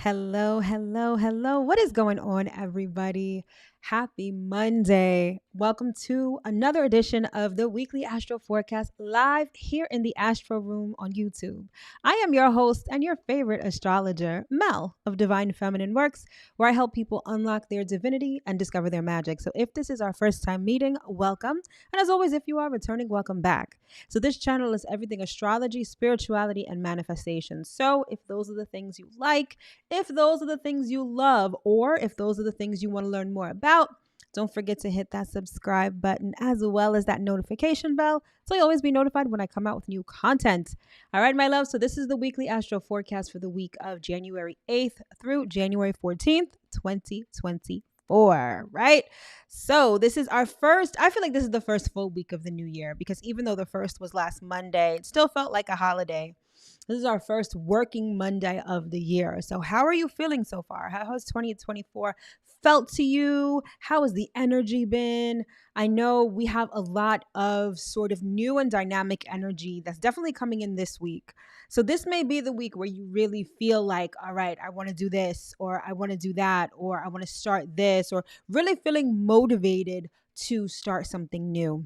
Hello, hello, hello. What is going on, everybody? Happy Monday. Welcome to another edition of the weekly Astro Forecast live here in the Astro Room on YouTube. I am your host and your favorite astrologer, Mel of Divine Feminine Works, where I help people unlock their divinity and discover their magic. So if this is our first time meeting, welcome. And as always, if you are returning, welcome back. So this channel is everything astrology, spirituality, and manifestation. So if those are the things you like, if those are the things you love, or if those are the things you want to learn more about, don't forget to hit that subscribe button as well as that notification bell so you'll always be notified when I come out with new content. All right, my love. So this is the weekly Astro forecast for the week of January 8th through January 14th, 2024, right? So this is our first, I feel like this is the first full week of the new year because even though the first was last Monday, it still felt like a holiday. This is our first working Monday of the year. So how are you feeling so far? How has 2024 felt to you? How has the energy been? I know we have a lot of sort of new and dynamic energy that's definitely coming in this week. So this may be the week where you really feel like, all right, I want to do this, or I want to do that, or I want to start this, or really feeling motivated to start something new.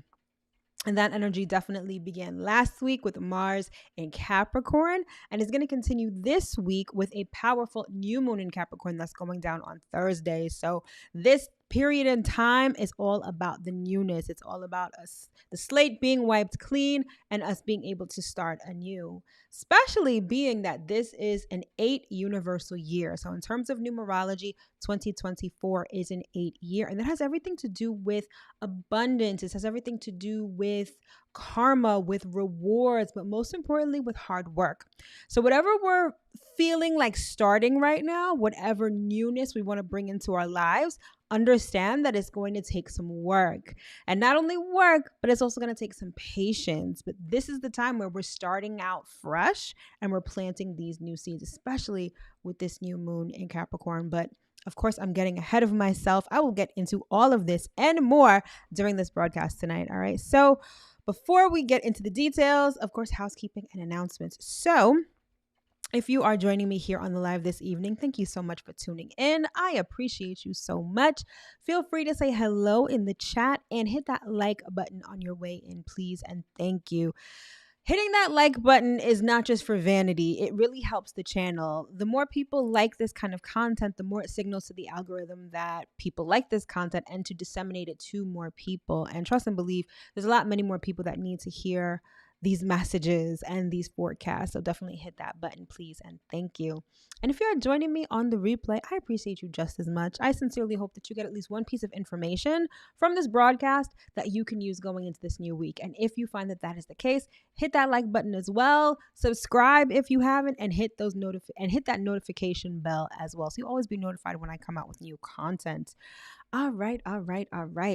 And that energy definitely began last week with Mars in Capricorn and is going to continue this week with a powerful new moon in Capricorn that's going down on Thursday. So this period in time is all about the newness. It's all about us, the slate being wiped clean and us being able to start anew, especially being that this is an 8 universal year. So in terms of numerology, 2024 is an 8 year, and that has everything to do with abundance. It has everything to do with karma, with rewards, but most importantly with hard work. So whatever we're feeling like starting right now, whatever newness we want to bring into our lives, understand that it's going to take some work, and not only work, but it's also going to take some patience. But this is the time where we're starting out fresh and we're planting these new seeds, especially with this new moon in Capricorn. But of course, I'm getting ahead of myself. I will get into all of this and more during this broadcast tonight. All right. So before we get into the details, of course, housekeeping and announcements. So if you are joining me here on the live this evening, thank you so much for tuning in. I appreciate you so much. Feel free to say hello in the chat and hit that like button on your way in, please. And thank you. Hitting that like button is not just for vanity. It really helps the channel. The more people like this kind of content, the more it signals to the algorithm that people like this content and to disseminate it to more people. And trust and believe, there's many more people that need to hear these messages and these forecasts. So definitely hit that button, please, and thank you. And if you're joining me on the replay, I appreciate you just as much. I sincerely hope that you get at least one piece of information from this broadcast that you can use going into this new week. And if you find that that is the case, hit that like button as well. Subscribe if you haven't, and hit that notification bell as well, so you'll always be notified when I come out with new content. All right.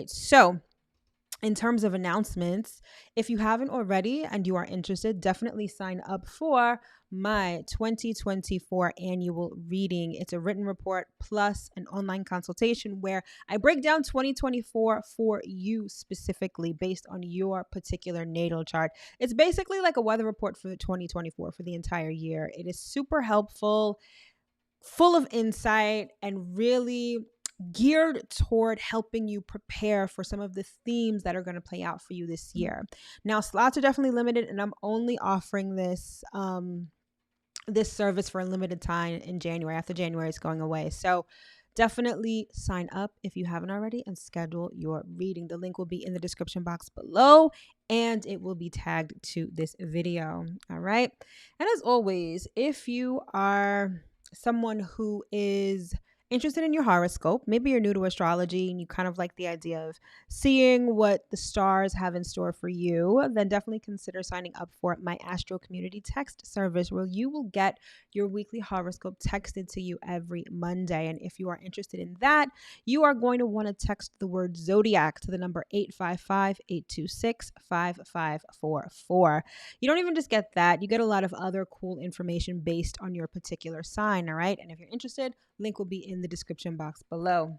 So in terms of announcements, if you haven't already and you are interested, definitely sign up for my 2024 annual reading. It's a written report plus an online consultation where I break down 2024 for you specifically based on your particular natal chart. It's basically like a weather report for 2024 for the entire year. It is super helpful, full of insight, and really geared toward helping you prepare for some of the themes that are going to play out for you this year. Now, slots are definitely limited, and I'm only offering this this service for a limited time in January. After January is going away. So definitely sign up if you haven't already and schedule your reading. The link will be in the description box below, and it will be tagged to this video. All right. And as always, if you are someone who is interested in your horoscope, maybe you're new to astrology and you kind of like the idea of seeing what the stars have in store for you, then definitely consider signing up for my Astro community text service, where you will get your weekly horoscope texted to you every Monday. And if you are interested in that, you are going to want to text the word ZODIAC to the number 855-826-5544. You don't even just get that, you get a lot of other cool information based on your particular sign. All right. And if you're interested, link will be in the description box below.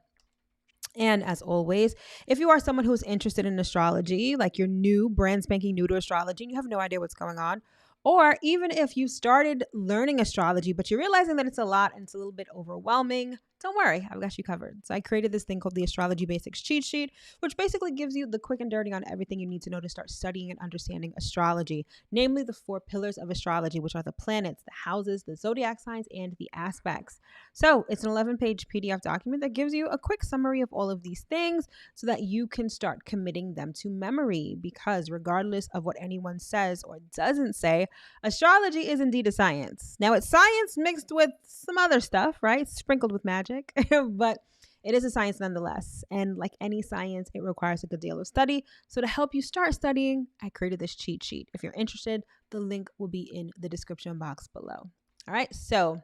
And as always, if you are someone who's interested in astrology, like you're brand spanking new to astrology, and you have no idea what's going on, Or even if you started learning astrology, but you're realizing that it's a lot and it's a little bit overwhelming, don't worry, I've got you covered. So I created this thing called the Astrology Basics Cheat Sheet, which basically gives you the quick and dirty on everything you need to know to start studying and understanding astrology, namely the 4 pillars of astrology, which are the planets, the houses, the zodiac signs, and the aspects. So it's an 11-page PDF document that gives you a quick summary of all of these things so that you can start committing them to memory, because regardless of what anyone says or doesn't say, astrology is indeed a science. Now, it's science mixed with some other stuff, right? Sprinkled with magic, but it is a science nonetheless. And like any science, it requires a good deal of study. So to help you start studying, I created this cheat sheet. If you're interested, the link will be in the description box below. All right, so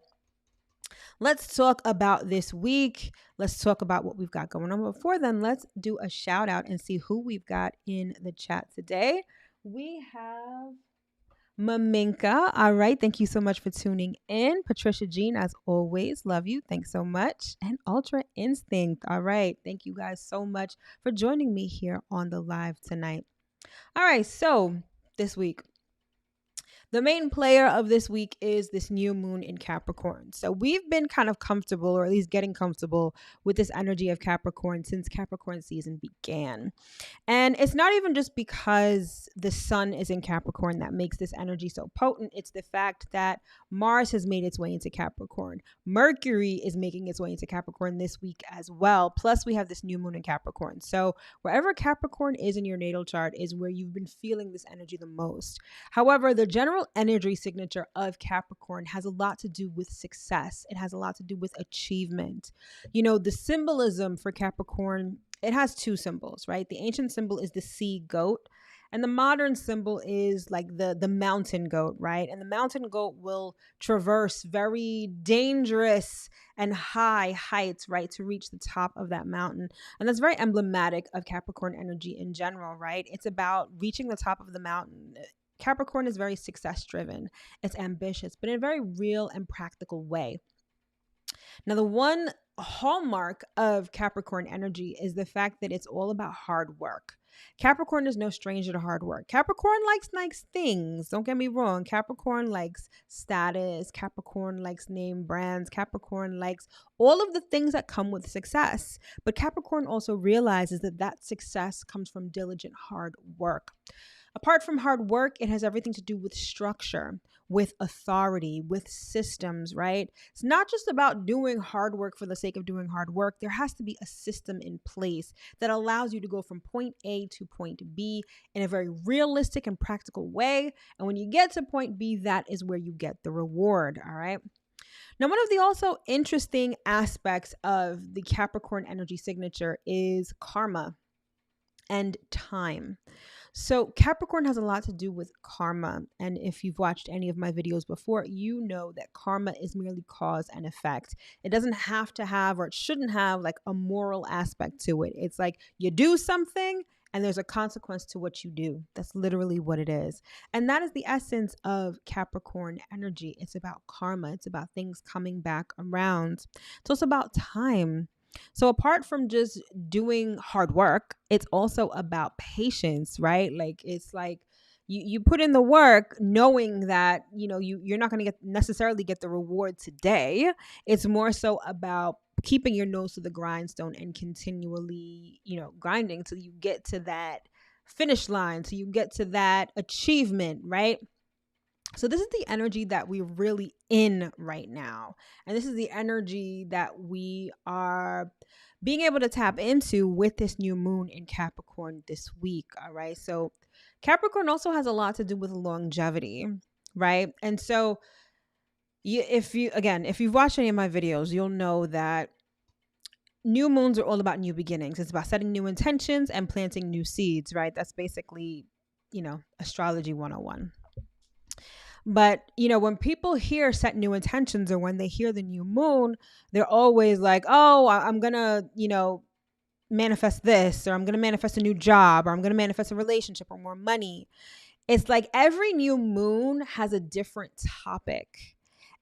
let's talk about this week. Let's talk about what we've got going on. Before then, let's do a shout out and see who we've got in the chat today. We have Maminka. All right. Thank you so much for tuning in. Patricia Jean, as always, love you. Thanks so much. And Ultra Instinct. All right. Thank you guys so much for joining me here on the live tonight. All right. So this week, the main player of this week is this new moon in Capricorn. So we've been kind of comfortable, or at least getting comfortable with this energy of Capricorn since Capricorn season began. And it's not even just because the sun is in Capricorn that makes this energy so potent. It's the fact that Mars has made its way into Capricorn. Mercury is making its way into Capricorn this week as well. Plus we have this new moon in Capricorn. So wherever Capricorn is in your natal chart is where you've been feeling this energy the most. However, the general energy signature of Capricorn has a lot to do with success. It has a lot to do with achievement. You know, the symbolism for Capricorn, it has 2 symbols, right? The ancient symbol is the sea goat, and the modern symbol is like the mountain goat, right? And the mountain goat will traverse very dangerous and high heights, right, to reach the top of that mountain. And that's very emblematic of Capricorn energy in general, right? It's about reaching the top of the mountain. Capricorn is very success driven. It's ambitious, but in a very real and practical way. Now, the one hallmark of Capricorn energy is the fact that it's all about hard work. Capricorn is no stranger to hard work. Capricorn likes nice things. Don't get me wrong. Capricorn likes status. Capricorn likes name brands. Capricorn likes all of the things that come with success. But Capricorn also realizes that that success comes from diligent hard work. Apart from hard work, it has everything to do with structure, with authority, with systems, right? It's not just about doing hard work for the sake of doing hard work. There has to be a system in place that allows you to go from point A to point B in a very realistic and practical way. And when you get to point B, that is where you get the reward, all right? Now, one of the also interesting aspects of the Capricorn energy signature is karma and time. So Capricorn has a lot to do with karma. And if you've watched any of my videos before, you know that karma is merely cause and effect. It doesn't have to have, or it shouldn't have, like a moral aspect to it. It's like you do something and there's a consequence to what you do. That's literally what it is. And that is the essence of Capricorn energy. It's about karma. It's about things coming back around. It's also about time. So apart from just doing hard work, it's also about patience, right? Like it's like you put in the work knowing that, you know, you're not going to necessarily get the reward today. It's more so about keeping your nose to the grindstone and continually, you know, grinding till you get to that finish line, till you get to that achievement, right? So this is the energy that we're really in right now. And this is the energy that we are being able to tap into with this new moon in Capricorn this week. All right. So Capricorn also has a lot to do with longevity, right? And so if you've watched any of my videos, you'll know that new moons are all about new beginnings. It's about setting new intentions and planting new seeds, right? That's basically, you know, astrology 101. But, you know, when people hear set new intentions or when they hear the new moon, they're always like, oh, I'm going to, you know, manifest this, or I'm going to manifest a new job, or I'm going to manifest a relationship or more money. It's like every new moon has a different topic.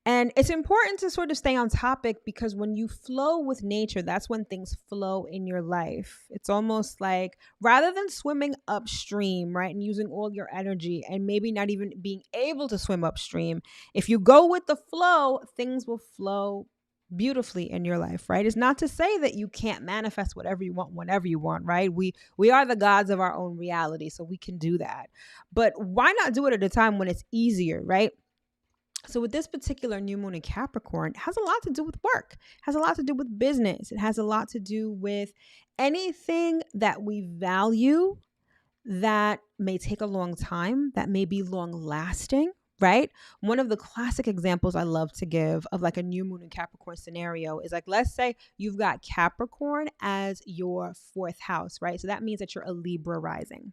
And it's important to sort of stay on topic because when you flow with nature, that's when things flow in your life. It's almost like rather than swimming upstream, right, and using all your energy and maybe not even being able to swim upstream, if you go with the flow, things will flow beautifully in your life, right? It's not to say that you can't manifest whatever you want whenever you want, right? We are the gods of our own reality, so we can do that. But why not do it at a time when it's easier, right? So with this particular new moon in Capricorn, it has a lot to do with work, has a lot to do with business. It has a lot to do with anything that we value that may take a long time, that may be long lasting, right? One of the classic examples I love to give of like a new moon in Capricorn scenario is like, let's say you've got Capricorn as your fourth house, right? So that means that you're a Libra rising.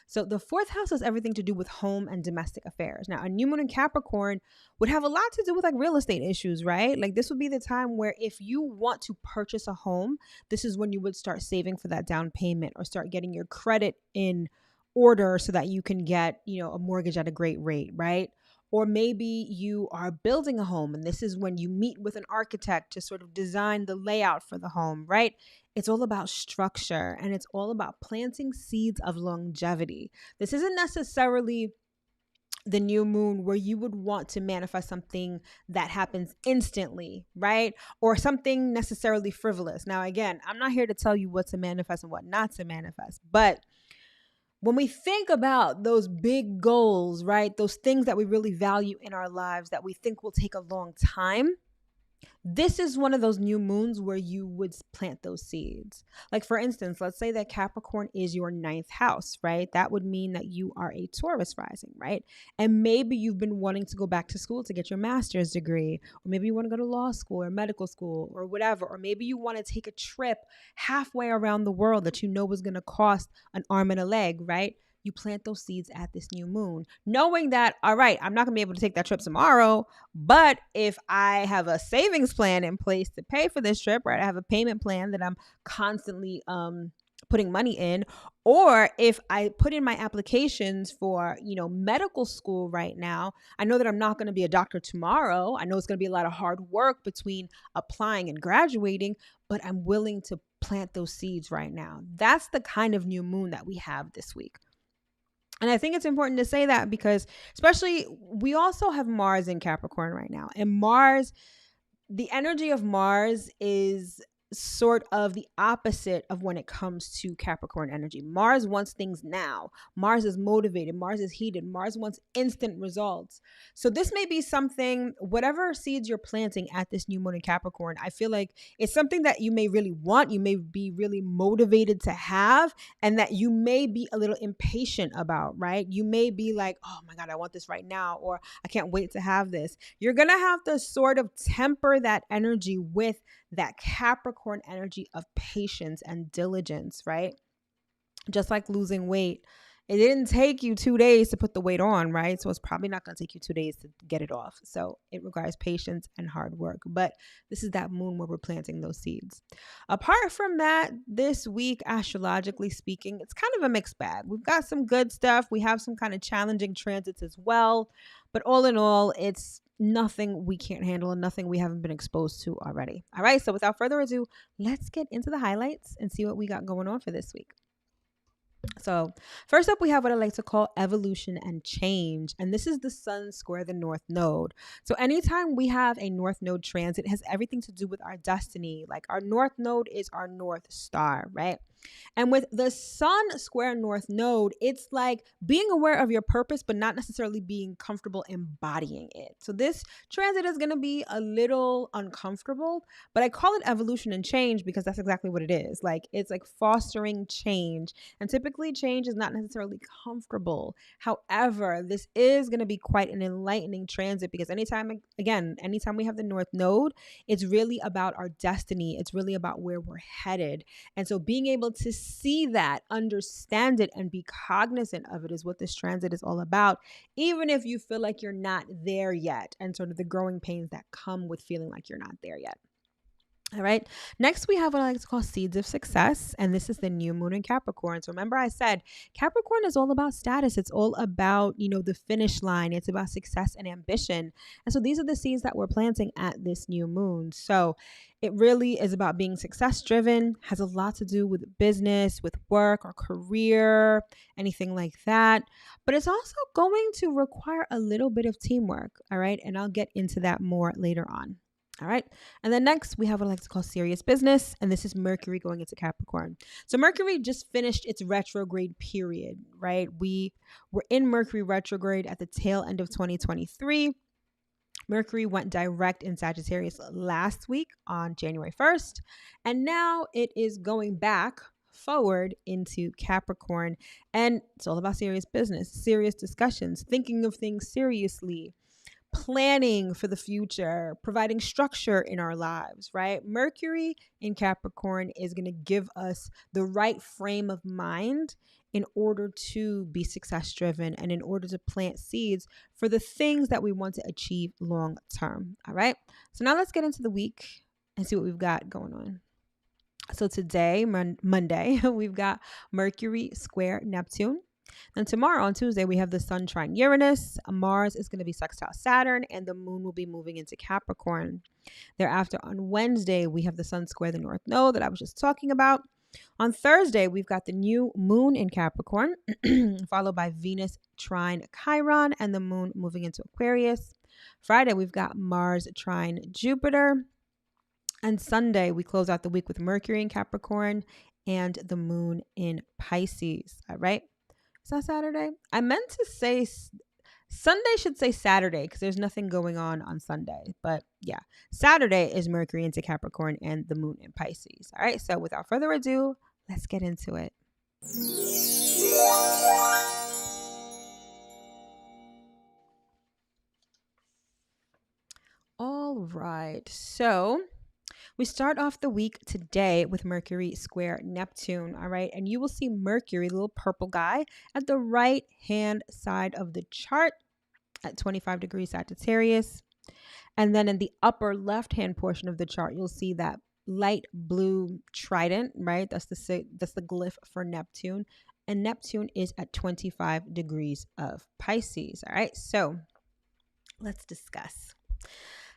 So the fourth house has everything to do with home and domestic affairs. Now, a new moon in Capricorn would have a lot to do with like real estate issues, right? Like this would be the time where if you want to purchase a home, this is when you would start saving for that down payment or start getting your credit in order so that you can get, a mortgage at a great rate, right? Or maybe you are building a home and this is when you meet with an architect to sort of design the layout for the home, right? It's all about structure and it's all about planting seeds of longevity. This isn't necessarily the new moon where you would want to manifest something that happens instantly, right? Or something necessarily frivolous. Now, again, I'm not here to tell you what to manifest and what not to manifest, but when we think about those big goals, right? Those things that we really value in our lives that we think will take a long time, this is one of those new moons where you would plant those seeds. Like for instance, let's say that Capricorn is your ninth house, right? That would mean that you are a Taurus rising, right? And maybe you've been wanting to go back to school to get your master's degree, or maybe you want to go to law school or medical school or whatever, or maybe you want to take a trip halfway around the world that you know is going to cost an arm and a leg, right? You plant those seeds at this new moon, knowing that, all right, I'm not going to be able to take that trip tomorrow, but if I have a savings plan in place to pay for this trip, right, I have a payment plan that I'm constantly putting money in, or if I put in my applications for, medical school right now, I know that I'm not going to be a doctor tomorrow. I know it's going to be a lot of hard work between applying and graduating, but I'm willing to plant those seeds right now. That's the kind of new moon that we have this week. And I think it's important to say that because especially we also have Mars in Capricorn right now. And Mars, the energy of Mars is sort of the opposite of when it comes to Capricorn energy. Mars wants things now. Mars is motivated. Mars is heated. Mars wants instant results. So this may be something, whatever seeds you're planting at this new moon in Capricorn, I feel like it's something that you may really want, you may be really motivated to have, and that you may be a little impatient about, right? You may be like, oh my God, I want this right now, or I can't wait to have this. You're going to have to sort of temper that energy with that Capricorn energy of patience and diligence, right? Just like losing weight. It didn't take you 2 days to put the weight on, right? So it's probably not going to take you 2 days to get it off. So it requires patience and hard work. But this is that moon where we're planting those seeds. Apart from that, this week, astrologically speaking, it's kind of a mixed bag. We've got some good stuff. We have some kind of challenging transits as well. But all in all, it's nothing we can't handle and nothing we haven't been exposed to already. All right. So without further ado, let's get into the highlights and see what we got going on for this week. So first up, we have what I like to call evolution and change. And this is the sun square the north node. So anytime we have a north node transit, it has everything to do with our destiny. Like our north node is our north star, right? And with the sun square north node, it's like being aware of your purpose, but not necessarily being comfortable embodying it. So this transit is going to be a little uncomfortable, but I call it evolution and change because that's exactly what it is. Like it's like fostering change. And typically change is not necessarily comfortable. However, this is going to be quite an enlightening transit because anytime we have the north node, it's really about our destiny. It's really about where we're headed. And so being able to see that, understand it, and be cognizant of it is what this transit is all about, even if you feel like you're not there yet and sort of the growing pains that come with feeling like you're not there yet. All right. Next, we have what I like to call seeds of success. And this is the new moon in Capricorn. So remember, I said Capricorn is all about status. It's all about, the finish line. It's about success and ambition. And so these are the seeds that we're planting at this new moon. So it really is about being success driven, has a lot to do with business, with work or career, anything like that. But it's also going to require a little bit of teamwork. All right. And I'll get into that more later on. All right. And then next, we have what I like to call serious business. And this is Mercury going into Capricorn. So Mercury just finished its retrograde period, right? We were in Mercury retrograde at the tail end of 2023. Mercury went direct in Sagittarius last week on January 1st. And now it is going back forward into Capricorn. And it's all about serious business, serious discussions, thinking of things seriously, planning for the future, providing structure in our lives, right? Mercury in Capricorn is going to give us the right frame of mind in order to be success driven and in order to plant seeds for the things that we want to achieve long term. All right. So now let's get into the week and see what we've got going on. So today, Monday, we've got Mercury square Neptune. And tomorrow on Tuesday, we have the Sun trine Uranus. Mars is going to be sextile Saturn, and the Moon will be moving into Capricorn. Thereafter, on Wednesday, we have the Sun square the North Node that I was just talking about. On Thursday, we've got the new Moon in Capricorn, followed by Venus trine Chiron, and the Moon moving into Aquarius. Friday, we've got Mars trine Jupiter. And Sunday, we close out the week with Mercury in Capricorn and the Moon in Pisces. All right. Is that Saturday? I meant to say Sunday, should say Saturday because there's nothing going on Sunday. But yeah, Saturday is Mercury into Capricorn and the Moon in Pisces. All right. So without further ado, let's get into it. All right. So we start off the week today with Mercury square Neptune, all right? And you will see Mercury, the little purple guy, at the right-hand side of the chart at 25 degrees Sagittarius. And then in the upper left-hand portion of the chart, you'll see that light blue trident, right? That's the glyph for Neptune. And Neptune is at 25 degrees of Pisces, all right? So let's discuss.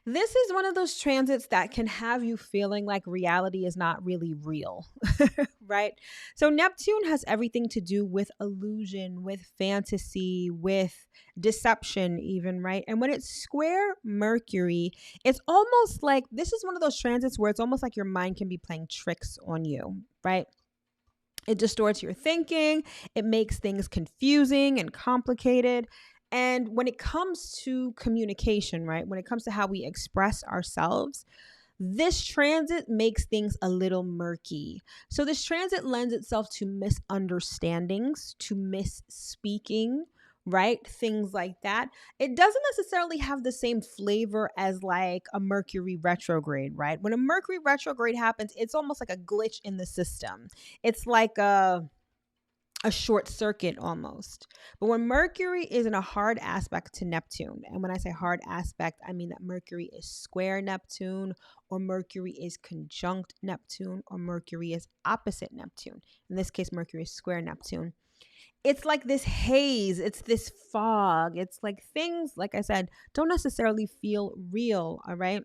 This is one of those transits that can have you feeling like reality is not really real, right? So Neptune has everything to do with illusion, with fantasy, with deception even, right? And when it's square Mercury, it's almost like this is one of those transits where it's almost like your mind can be playing tricks on you, right? It distorts your thinking. It makes things confusing and complicated. And when it comes to communication, right, when it comes to how we express ourselves, this transit makes things a little murky. So this transit lends itself to misunderstandings, to misspeaking, right? Things like that. It doesn't necessarily have the same flavor as like a Mercury retrograde, right? When a Mercury retrograde happens, it's almost like a glitch in the system. It's like a short circuit almost. But when Mercury is in a hard aspect to Neptune, and when I say hard aspect, I mean that Mercury is square Neptune, or Mercury is conjunct Neptune, or Mercury is opposite Neptune. In this case, Mercury is square Neptune. It's like this haze, it's this fog. It's like things, like I said, don't necessarily feel real, all right?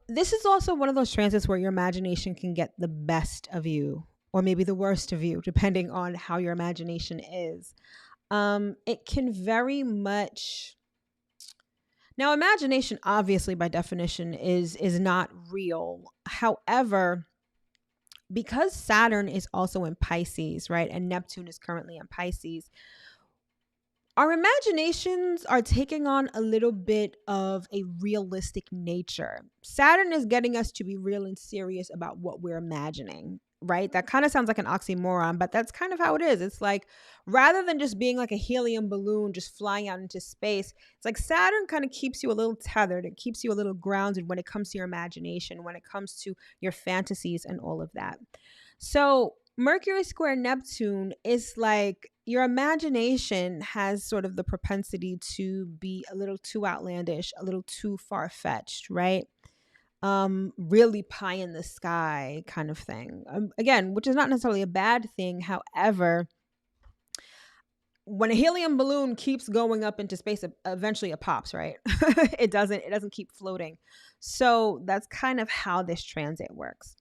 This is also one of those transits where your imagination can get the best of you, or maybe the worst of you, depending on how your imagination is. It can very much... Now, imagination, obviously, by definition, is not real. However, because Saturn is also in Pisces, right, and Neptune is currently in Pisces, our imaginations are taking on a little bit of a realistic nature. Saturn is getting us to be real and serious about what we're imagining, right? That kind of sounds like an oxymoron, but that's kind of how it is. It's like, rather than just being like a helium balloon just flying out into space, it's like Saturn kind of keeps you a little tethered. It keeps you a little grounded when it comes to your imagination, when it comes to your fantasies and all of that. So Mercury square Neptune is like your imagination has sort of the propensity to be a little too outlandish, a little too far-fetched, right? really pie in the sky kind of thing. Again, which is not necessarily a bad thing. However, when a helium balloon keeps going up into space, eventually it pops, right? It doesn't keep floating. So that's kind of how this transit works.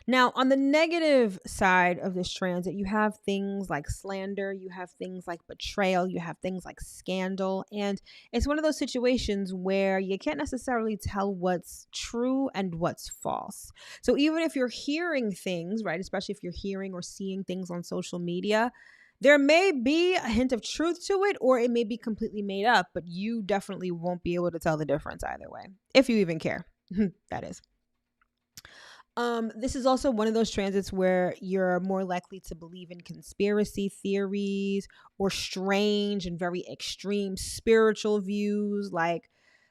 Now, on the negative side of this transit, you have things like slander, you have things like betrayal, you have things like scandal. And it's one of those situations where you can't necessarily tell what's true and what's false. So even if you're hearing things, right, especially if you're hearing or seeing things on social media, there may be a hint of truth to it, or it may be completely made up, but you definitely won't be able to tell the difference either way, if you even care. That is. This is also one of those transits where you're more likely to believe in conspiracy theories or strange and very extreme spiritual views. Like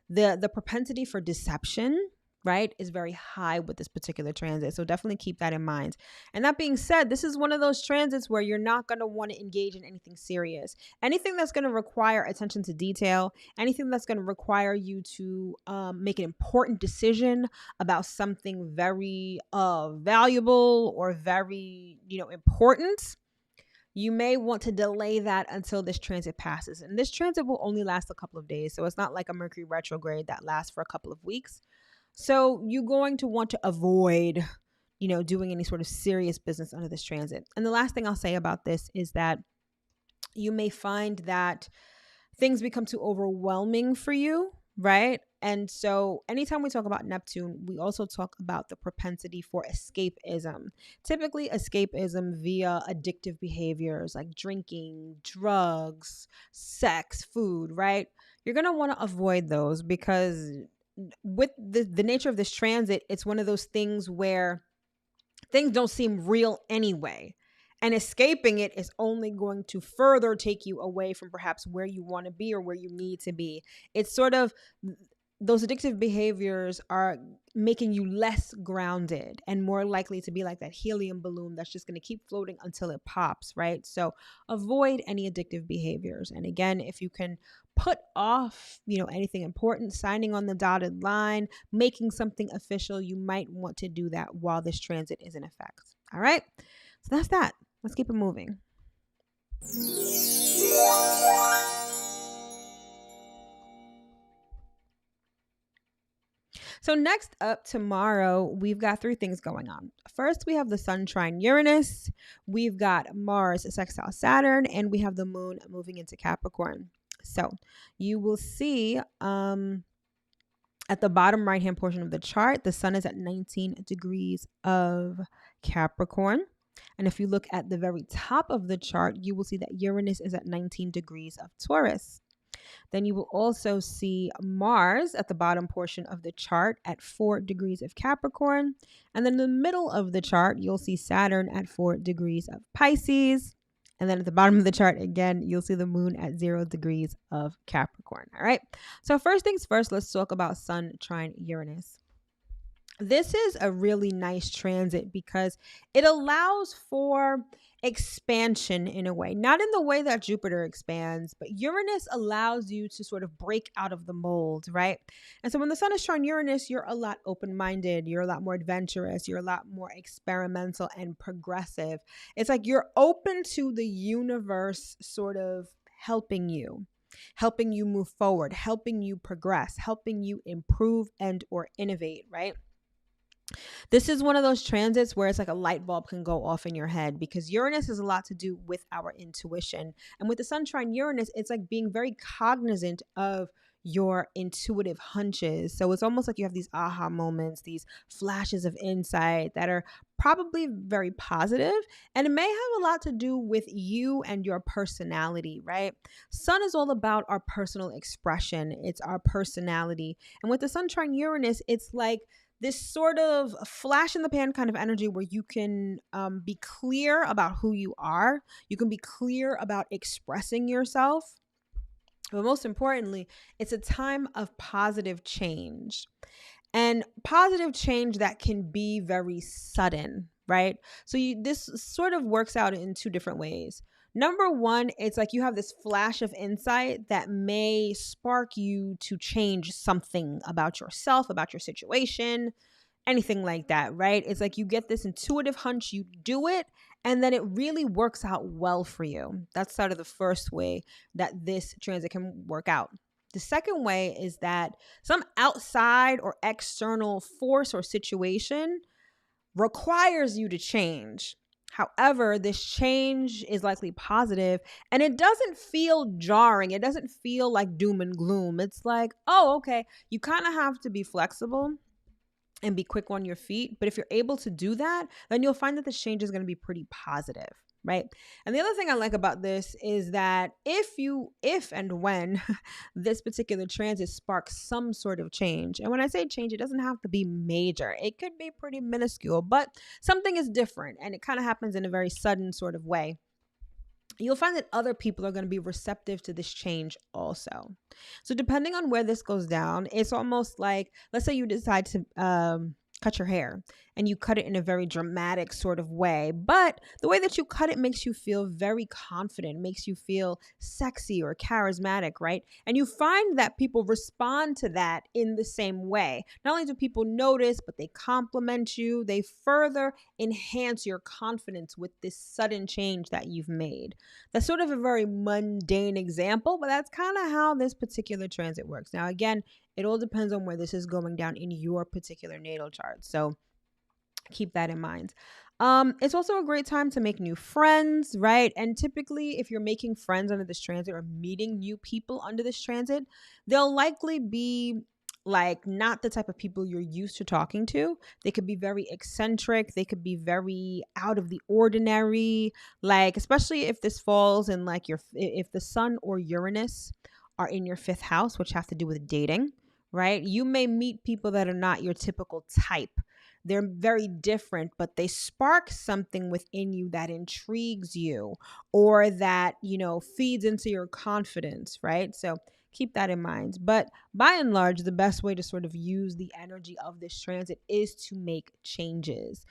the propensity for deception, right, is very high with this particular transit. So definitely keep that in mind. And that being said, this is one of those transits where you're not going to want to engage in anything serious. Anything that's going to require attention to detail, anything that's going to require you to make an important decision about something very valuable or very, important, you may want to delay that until this transit passes. And this transit will only last a couple of days. So it's not like a Mercury retrograde that lasts for a couple of weeks. So you're going to want to avoid, doing any sort of serious business under this transit. And the last thing I'll say about this is that you may find that things become too overwhelming for you, right? And so anytime we talk about Neptune, we also talk about the propensity for escapism. Typically escapism via addictive behaviors like drinking, drugs, sex, food, right? You're going to want to avoid those because with the nature of this transit, it's one of those things where things don't seem real anyway. And escaping it is only going to further take you away from perhaps where you want to be or where you need to be. It's sort of those addictive behaviors are making you less grounded and more likely to be like that helium balloon that's just going to keep floating until it pops, right? So avoid any addictive behaviors. And again, if you can put off, anything important, signing on the dotted line, making something official, you might want to do that while this transit is in effect. All right. So that's that. Let's keep it moving. So next up tomorrow, we've got 3 things going on. First, we have the Sun trine Uranus, we've got Mars sextile Saturn, and we have the Moon moving into Capricorn. So you will see at the bottom right-hand portion of the chart, the Sun is at 19 degrees of Capricorn. And if you look at the very top of the chart, you will see that Uranus is at 19 degrees of Taurus. Then you will also see Mars at the bottom portion of the chart at 4 degrees of Capricorn. And then in the middle of the chart, you'll see Saturn at 4 degrees of Pisces. And then at the bottom of the chart, again, you'll see the Moon at 0 degrees of Capricorn. All right. So first things first, let's talk about Sun trine Uranus. This is a really nice transit because it allows for expansion in a way, not in the way that Jupiter expands, but Uranus allows you to sort of break out of the mold, right? And so when the Sun is trine Uranus, you're a lot open-minded, you're a lot more adventurous, you're a lot more experimental and progressive. It's like you're open to the universe sort of helping you move forward, helping you progress, helping you improve and or innovate, right? This is one of those transits where it's like a light bulb can go off in your head because Uranus has a lot to do with our intuition. And with the Sun trine Uranus, it's like being very cognizant of your intuitive hunches. So it's almost like you have these aha moments, these flashes of insight that are probably very positive, and it may have a lot to do with you and your personality, right? Sun is all about our personal expression. It's our personality. And with the Sun trine Uranus, it's like this sort of flash in the pan kind of energy where you can be clear about who you are. You can be clear about expressing yourself. But most importantly, it's a time of positive change. And positive change that can be very sudden, right? So this sort of works out in 2 different ways. Number one, it's like you have this flash of insight that may spark you to change something about yourself, about your situation, anything like that, right? It's like you get this intuitive hunch, you do it, and then it really works out well for you. That's sort of the first way that this transit can work out. The second way is that some outside or external force or situation requires you to change. However, this change is likely positive and it doesn't feel jarring. It doesn't feel like doom and gloom. It's like, oh, okay, you kind of have to be flexible and be quick on your feet. But if you're able to do that, then you'll find that the change is going to be pretty positive, right? And the other thing I like about this is that if and when this particular transit sparks some sort of change, and when I say change, it doesn't have to be major. It could be pretty minuscule, but something is different and it kind of happens in a very sudden sort of way. You'll find that other people are going to be receptive to this change also. So depending on where this goes down, it's almost like, let's say you decide to cut your hair and you cut it in a very dramatic sort of way, but the way that you cut it makes you feel very confident, makes you feel sexy or charismatic, right? And you find that people respond to that in the same way. Not only do people notice, but they compliment you. They further enhance your confidence with this sudden change that you've made. That's sort of a very mundane example, but that's kind of how this particular transit works. Now, again, it all depends on where this is going down in your particular natal chart. So keep that in mind. It's also a great time to make new friends, right? And typically, if you're making friends under this transit or meeting new people under this transit, they'll likely be like not the type of people you're used to talking to. They could be very eccentric. They could be very out of the ordinary. Like, especially if this falls in like if the sun or Uranus are in your 5th house, which have to do with dating, right? You may meet people that are not your typical type. They're very different, but they spark something within you that intrigues you or that, feeds into your confidence, right? So keep that in mind. But by and large, the best way to sort of use the energy of this transit is to make changes.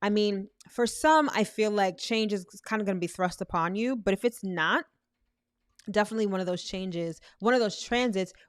I mean, for some, I feel like change is kind of going to be thrust upon you, but if it's not, definitely one of those transits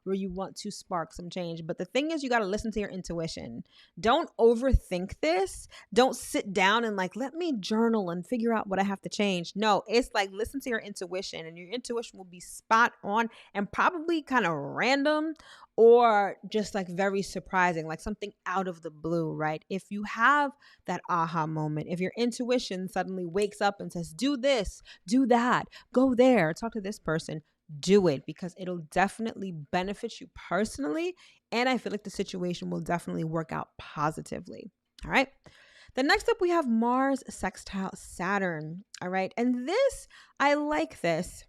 where you want to spark some change. But the thing is, you got to listen to your intuition. Don't overthink this. Don't sit down and like, let me journal and figure out what I have to change. No, it's like, listen to your intuition, and your intuition will be spot on and probably kind of random or just like very surprising, like something out of the blue, right? If you have that aha moment, if your intuition suddenly wakes up and says, do this, do that, go there, talk to this person, do it, because it'll definitely benefit you personally. And I feel like the situation will definitely work out positively. All right. Then next up, we have Mars sextile Saturn. All right. And this, I like this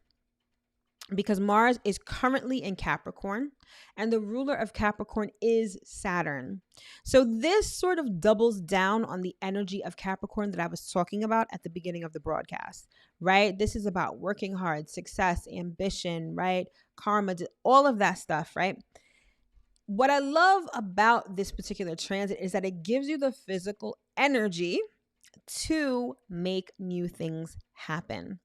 because Mars is currently in Capricorn and the ruler of Capricorn is Saturn. So this sort of doubles down on the energy of Capricorn that I was talking about at the beginning of the broadcast, right? This is about working hard, success, ambition, right? Karma, all of that stuff, right? What I love about this particular transit is that it gives you the physical energy to make new things happen.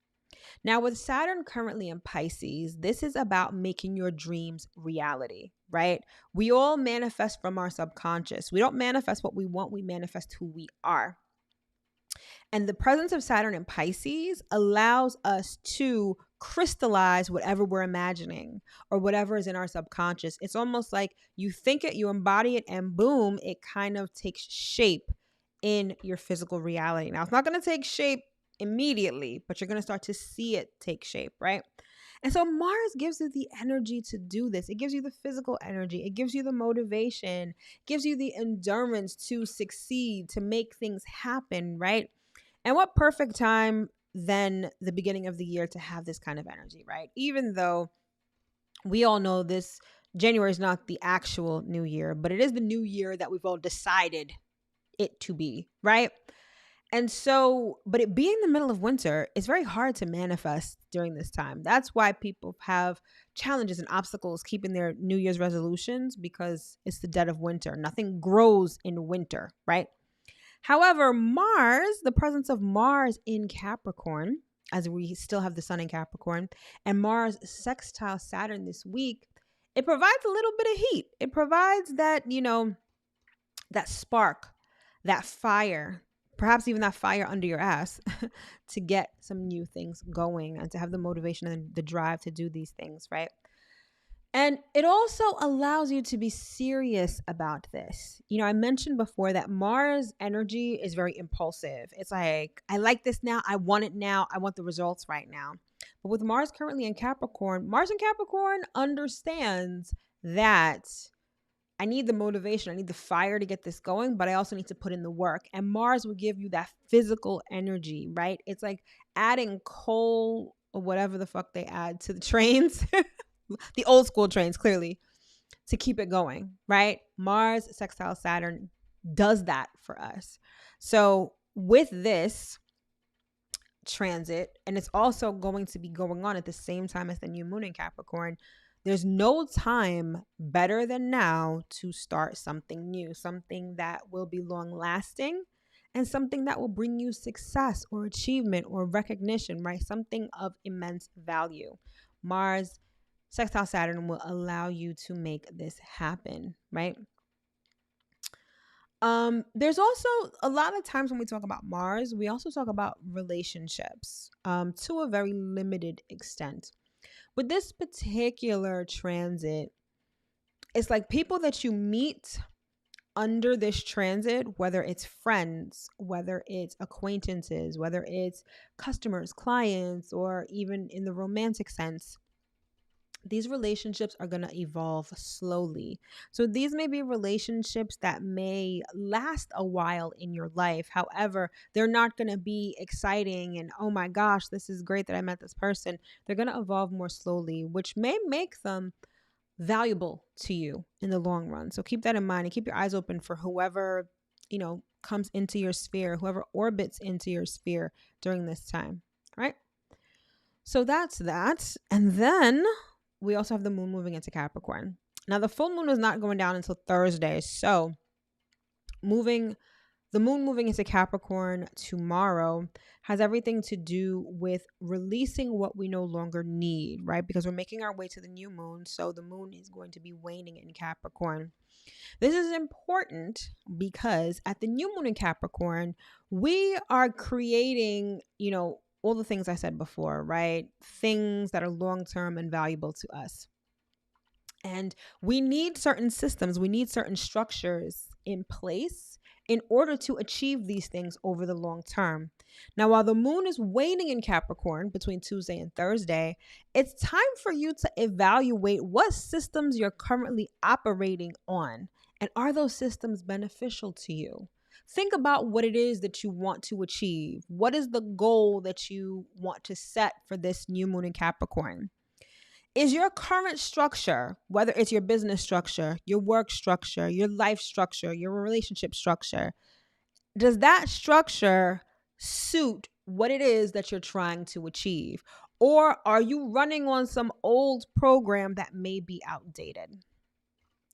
Now, with Saturn currently in Pisces, this is about making your dreams reality, right? We all manifest from our subconscious. We don't manifest what we want, we manifest who we are. And the presence of Saturn in Pisces allows us to crystallize whatever we're imagining or whatever is in our subconscious. It's almost like you think it, you embody it, and boom, it kind of takes shape in your physical reality. Now, it's not going to take shape immediately, but you're going to start to see it take shape, right? And so Mars gives you the energy to do this. It gives you the physical energy. It gives you the motivation, gives you the endurance to succeed, to make things happen, right? And what perfect time than the beginning of the year to have this kind of energy, right? Even though we all know this, January is not the actual new year, but it is the new year that we've all decided it to be, right? And so, but it being the middle of winter, it's very hard to manifest during this time. That's why people have challenges and obstacles keeping their New Year's resolutions, because it's the dead of winter. Nothing grows in winter, right? However, Mars, the presence of Mars in Capricorn, as we still have the sun in Capricorn, and Mars sextile Saturn this week, it provides a little bit of heat. It provides that, that spark, that fire, perhaps even that fire under your ass to get some new things going and to have the motivation and the drive to do these things, right? And it also allows you to be serious about this. I mentioned before that Mars energy is very impulsive. It's like, I like this now. I want it now. I want the results right now. But with Mars currently in Capricorn, Mars in Capricorn understands that I need the motivation. I need the fire to get this going, but I also need to put in the work. And Mars will give you that physical energy, right? It's like adding coal or whatever the fuck they add to the trains. The old school trains, clearly, to keep it going, right? Mars sextile Saturn does that for us. So with this transit, and it's also going to be going on at the same time as the new moon in Capricorn, there's no time better than now to start something new, something that will be long lasting and something that will bring you success or achievement or recognition, right? Something of immense value. Mars sextile Saturn will allow you to make this happen, right? There's also a lot of times when we talk about Mars, we also talk about relationships to a very limited extent. With this particular transit, it's like people that you meet under this transit, whether it's friends, whether it's acquaintances, whether it's customers, clients, or even in the romantic sense, these relationships are going to evolve slowly. So these may be relationships that may last a while in your life. However, they're not going to be exciting and, oh my gosh, this is great that I met this person. They're going to evolve more slowly, which may make them valuable to you in the long run. So keep that in mind and keep your eyes open for whoever, comes into your sphere, whoever orbits into your sphere during this time. All right. So that's that. And then we also have the moon moving into Capricorn. Now, the full moon is not going down until Thursday. So the moon moving into Capricorn tomorrow has everything to do with releasing what we no longer need, right? Because we're making our way to the new moon. So the moon is going to be waning in Capricorn. This is important because at the new moon in Capricorn, we are creating, all the things I said before, right? Things that are long-term and valuable to us. And we need certain systems, we need certain structures in place in order to achieve these things over the long term. Now, while the moon is waning in Capricorn between Tuesday and Thursday, it's time for you to evaluate what systems you're currently operating on. And are those systems beneficial to you? Think about what it is that you want to achieve. What is the goal that you want to set for this new moon in Capricorn? Is your current structure, whether it's your business structure, your work structure, your life structure, your relationship structure, does that structure suit what it is that you're trying to achieve? Or are you running on some old program that may be outdated?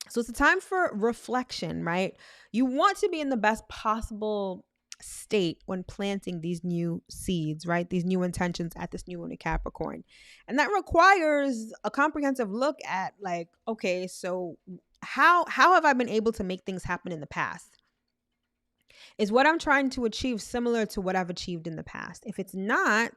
So it's a time for reflection, right? You want to be in the best possible state when planting these new seeds, right? These new intentions at this new moon in Capricorn. And that requires a comprehensive look at okay, so how have I been able to make things happen in the past? Is what I'm trying to achieve similar to what I've achieved in the past? If it's not,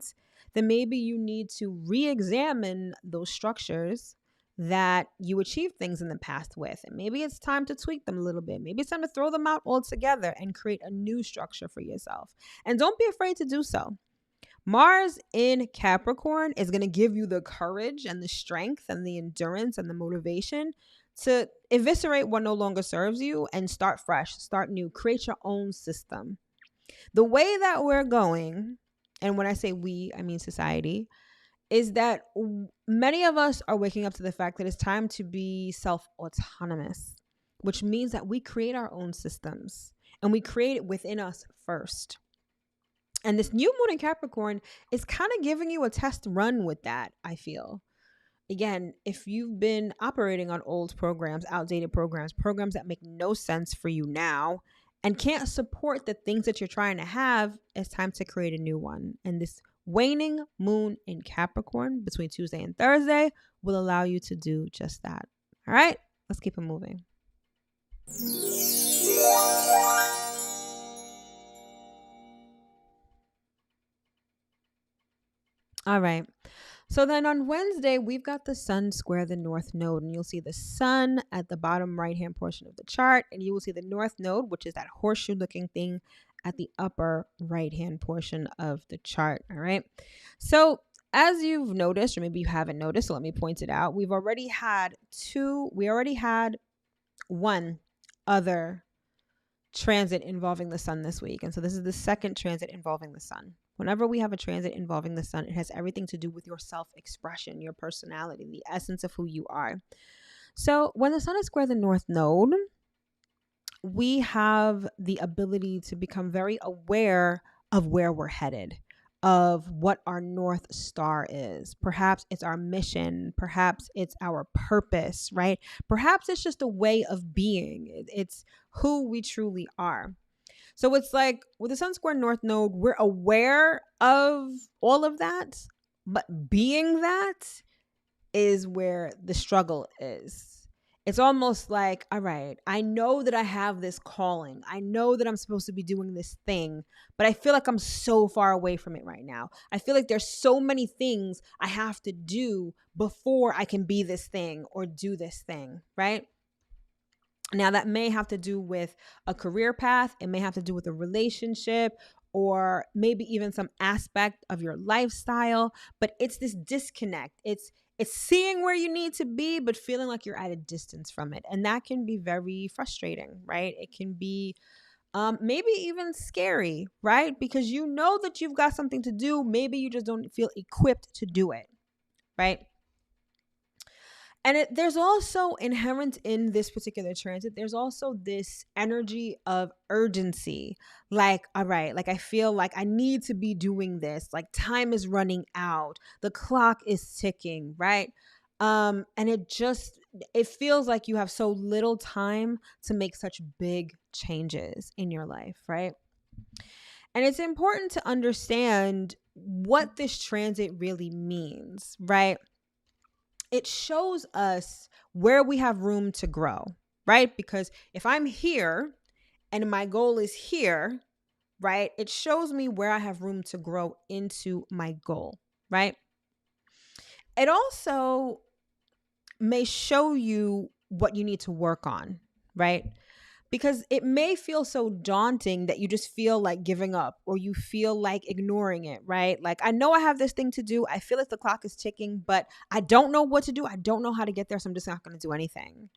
then maybe you need to re-examine those structures that you achieved things in the past with. And maybe it's time to tweak them a little bit. Maybe it's time to throw them out altogether and create a new structure for yourself. And don't be afraid to do so. Mars in Capricorn is going to give you the courage and the strength and the endurance and the motivation to eviscerate what no longer serves you and start fresh, start new, create your own system. The way that we're going, and when I say we, I mean society, is that many of us are waking up to the fact that it's time to be self-autonomous, which means that we create our own systems and we create it within us first. And this new moon in Capricorn is kind of giving you a test run with that, I feel. Again, if you've been operating on old programs, outdated programs that make no sense for you now and can't support the things that you're trying to have, it's time to create a new one. And this waning moon in Capricorn between Tuesday and Thursday will allow you to do just that. All right, let's keep it moving. All right. So then on Wednesday, we've got the sun square the north node, and you'll see the sun at the bottom right-hand portion of the chart, and you will see the north node, which is that horseshoe looking thing at the upper right-hand portion of the chart. All right. So as you've noticed, or maybe you haven't noticed, so let me point it out. We already had one other transit involving the sun this week. And so this is the second transit involving the sun. Whenever we have a transit involving the sun, it has everything to do with your self-expression, your personality, the essence of who you are. So when the sun is square the north node, we have the ability to become very aware of where we're headed, of what our North Star is. Perhaps it's our mission. Perhaps it's our purpose, right? Perhaps it's just a way of being. It's who we truly are. So it's like with the sun square north node, we're aware of all of that, but being that is where the struggle is. It's almost like, all right, I know that I have this calling. I know that I'm supposed to be doing this thing, but I feel like I'm so far away from it right now. I feel like there's so many things I have to do before I can be this thing or do this thing, right? Now, that may have to do with a career path. It may have to do with a relationship, or maybe even some aspect of your lifestyle. But it's this disconnect. It's seeing where you need to be, but feeling like you're at a distance from it. And that can be very frustrating, right? It can be maybe even scary, right? Because you know that you've got something to do. Maybe you just don't feel equipped to do it, right? And there's also inherent in this particular transit, there's also this energy of urgency. Like, all right, like I feel like I need to be doing this. Like time is running out. The clock is ticking, right? And it feels like you have so little time to make such big changes in your life, right? And it's important to understand what this transit really means, right? It shows us where we have room to grow, right? Because if I'm here and my goal is here, right, it shows me where I have room to grow into my goal, right? It also may show you what you need to work on, right? Because it may feel so daunting that you just feel like giving up, or you feel like ignoring it, right? Like, I know I have this thing to do. I feel like the clock is ticking, but I don't know what to do. I don't know how to get there. So I'm just not going to do anything.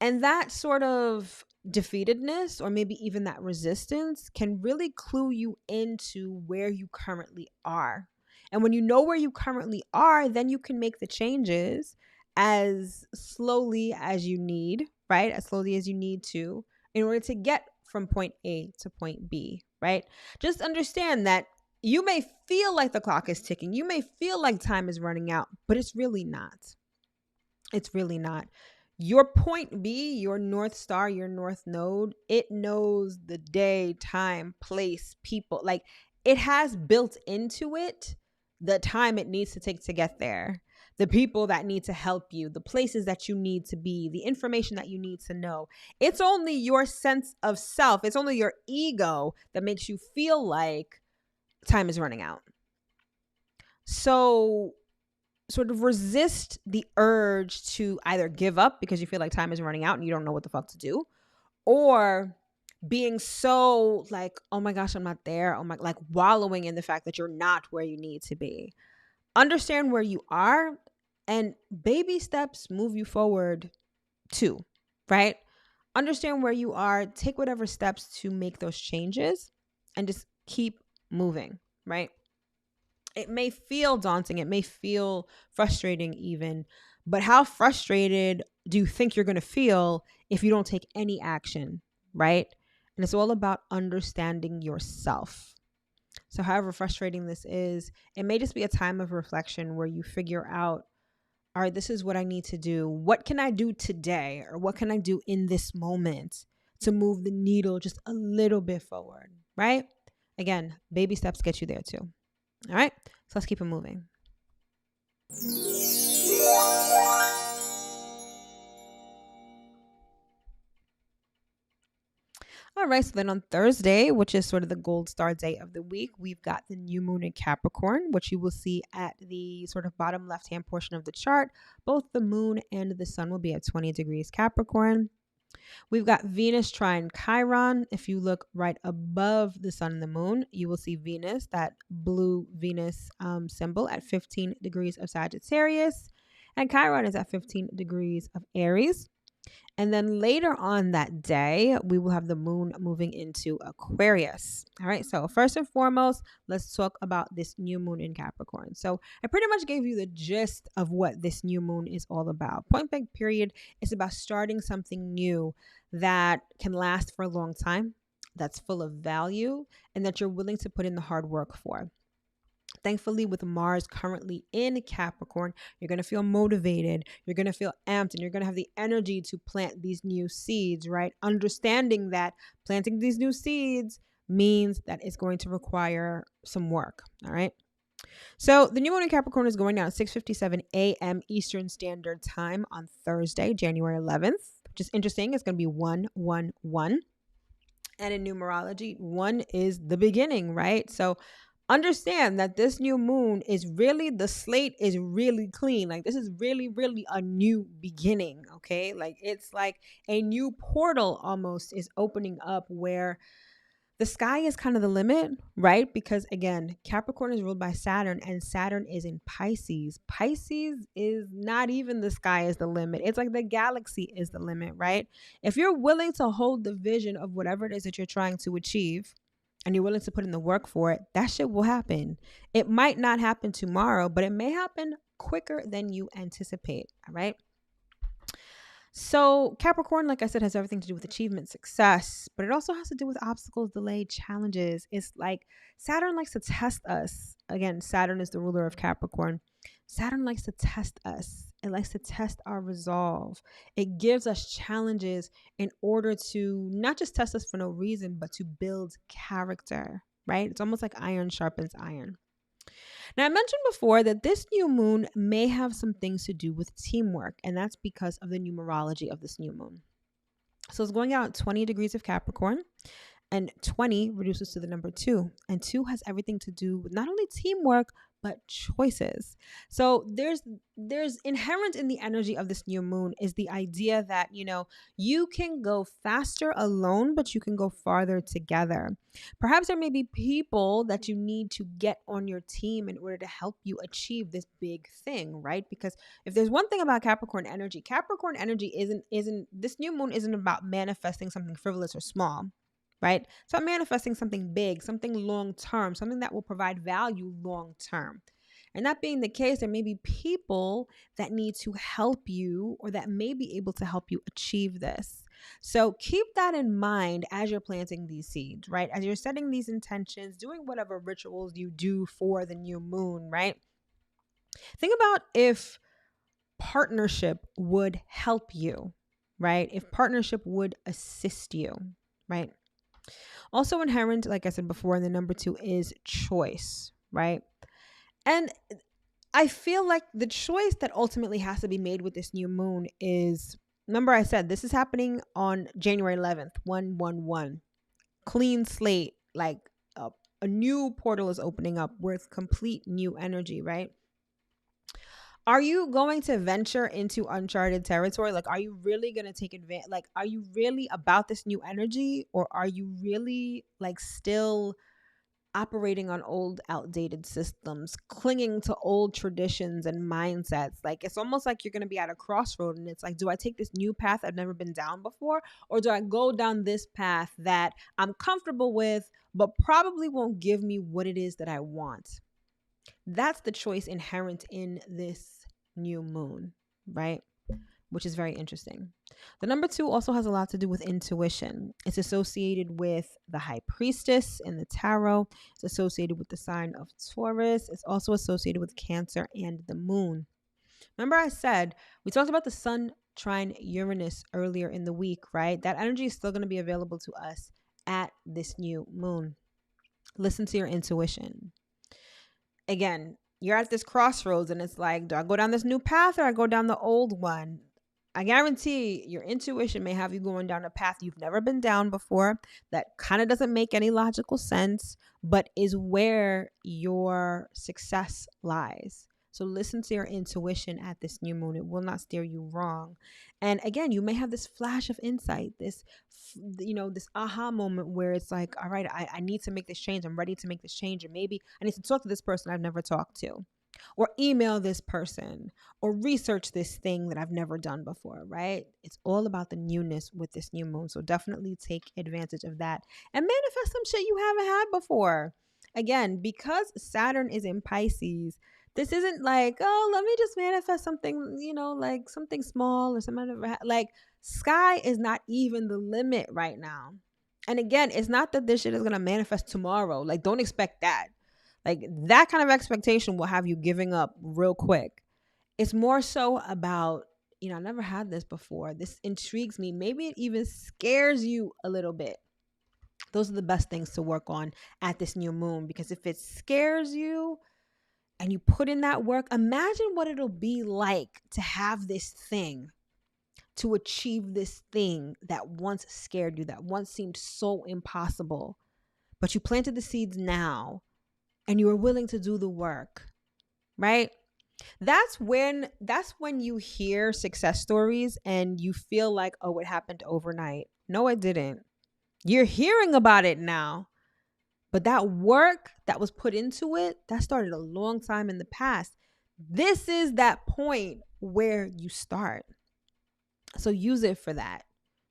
And that sort of defeatedness, or maybe even that resistance, can really clue you into where you currently are. And when you know where you currently are, then you can make the changes as slowly as you need, right? As slowly as you need to, in order to get from point A to point B, right? Just understand that you may feel like the clock is ticking. You may feel like time is running out, but it's really not. It's really not. Your point B, your North Star, your North Node, it knows the day, time, place, people. Like, it has built into it the time it needs to take to get there, the people that need to help you, the places that you need to be, the information that you need to know. It's only your sense of self, it's only your ego that makes you feel like time is running out. So sort of resist the urge to either give up because you feel like time is running out and you don't know what the fuck to do, or being so like, oh my gosh, I'm not there. Oh my, like wallowing in the fact that you're not where you need to be. Understand where you are, and baby steps move you forward too, right? Understand where you are, take whatever steps to make those changes, and just keep moving, right? It may feel daunting, it may feel frustrating even, but how frustrated do you think you're going to feel if you don't take any action, right? And it's all about understanding yourself. So however frustrating this is, it may just be a time of reflection where you figure out, all right, this is what I need to do. What can I do today? Or what can I do in this moment to move the needle just a little bit forward, right? Again, baby steps get you there too. All right, so let's keep it moving. All right, so then on Thursday, which is sort of the gold star day of the week, we've got the new moon in Capricorn, which you will see at the sort of bottom left-hand portion of the chart. Both the moon and the sun will be at 20 degrees Capricorn. We've got Venus trine Chiron. If you look right above the sun and the moon, you will see Venus, that blue Venus symbol, at 15 degrees of Sagittarius. And Chiron is at 15 degrees of Aries. And then later on that day, we will have the moon moving into Aquarius. All right. So first and foremost, let's talk about this new moon in Capricorn. So I pretty much gave you the gist of what this new moon is all about. Point blank period. It's about starting something new that can last for a long time, that's full of value, and that you're willing to put in the hard work for. Thankfully, with Mars currently in Capricorn, you're going to feel motivated, you're going to feel amped, and you're going to have the energy to plant these new seeds, right? Understanding that planting these new seeds means that it's going to require some work, all right? So the new moon in Capricorn is going down at 6:57 a.m. Eastern Standard Time on Thursday, January 11th, which is interesting. It's going to be 111. And in numerology, 1 is the beginning, right? So understand that this new moon is really, the slate is really clean. Like, this is really, really a new beginning, okay? Like, it's like a new portal almost is opening up, where the sky is kind of the limit, right? Because again, Capricorn is ruled by Saturn, and Saturn is in Pisces. Pisces is not even the sky is the limit. It's like the galaxy is the limit, right? If you're willing to hold the vision of whatever it is that you're trying to achieve, and you're willing to put in the work for it, that shit will happen. It might not happen tomorrow, but it may happen quicker than you anticipate, all right? So Capricorn, like I said, has everything to do with achievement, success, but it also has to do with obstacles, delay, challenges. It's like Saturn likes to test us. Again, Saturn is the ruler of Capricorn. Saturn likes to test us. It likes to test our resolve. It gives us challenges in order to not just test us for no reason, but to build character, right? It's almost like iron sharpens iron. Now, I mentioned before that this new moon may have some things to do with teamwork, and that's because of the numerology of this new moon. So it's going out 20 degrees of Capricorn, and 20 reduces to the number 2, and 2 has everything to do with not only teamwork but choices. So there's inherent in the energy of this new moon is the idea that, you can go faster alone, but you can go farther together. Perhaps there may be people that you need to get on your team in order to help you achieve this big thing, right? Because if there's one thing about Capricorn energy isn't this new moon isn't about manifesting something frivolous or small. Right? So I'm manifesting something big, something long term, something that will provide value long term. And that being the case, there may be people that need to help you, or that may be able to help you achieve this. So keep that in mind as you're planting these seeds, right? As you're setting these intentions, doing whatever rituals you do for the new moon, right? Think about if partnership would help you, right? If partnership would assist you, right? Also inherent, like I said before, in the number 2 is choice, right? And I feel like the choice that ultimately has to be made with this new moon is, remember I said this is happening on January 11th, 111. Clean slate, like a new portal is opening up with complete new energy, right? Are you going to venture into uncharted territory? Like, are you really going to take advantage? Like, are you really about this new energy, or are you really like still operating on old, outdated systems, clinging to old traditions and mindsets? Like, it's almost like you're going to be at a crossroad, and it's like, do I take this new path I've never been down before, or do I go down this path that I'm comfortable with, but probably won't give me what it is that I want? That's the choice inherent in this new moon, right? Which is very interesting. The number 2 also has a lot to do with intuition. It's associated with the high priestess in the tarot. It's associated with the sign of Taurus. It's also associated with Cancer and the moon. Remember I said, we talked about the sun trine Uranus earlier in the week, right? That energy is still going to be available to us at this new moon. Listen to your intuition. again, you're at this crossroads and it's like, do I go down this new path or I go down the old one? I guarantee your intuition may have you going down a path you've never been down before that kind of doesn't make any logical sense, but is where your success lies. So listen to your intuition at this new moon. It will not steer you wrong. And again, you may have this flash of insight, this aha moment where it's like, all right, I need to make this change. I'm ready to make this change. Or maybe I need to talk to this person I've never talked to, or email this person, or research this thing that I've never done before, right? It's all about the newness with this new moon. So definitely take advantage of that and manifest some shit you haven't had before. Again, because Saturn is in Pisces, this isn't like, oh, let me just manifest something, like something small or something. Like, sky is not even the limit right now. And again, it's not that this shit is going to manifest tomorrow. Like, don't expect that. Like, that kind of expectation will have you giving up real quick. It's more so about, I never had this before. This intrigues me. Maybe it even scares you a little bit. Those are the best things to work on at this new moon, because if it scares you and you put in that work, imagine what it'll be like to have this thing, to achieve this thing that once scared you, that once seemed so impossible, but you planted the seeds now and you were willing to do the work, right? That's when you hear success stories and you feel like, oh, it happened overnight. No, it didn't. You're hearing about it now. But that work that was put into it, that started a long time in the past. This is that point where you start. So use it for that.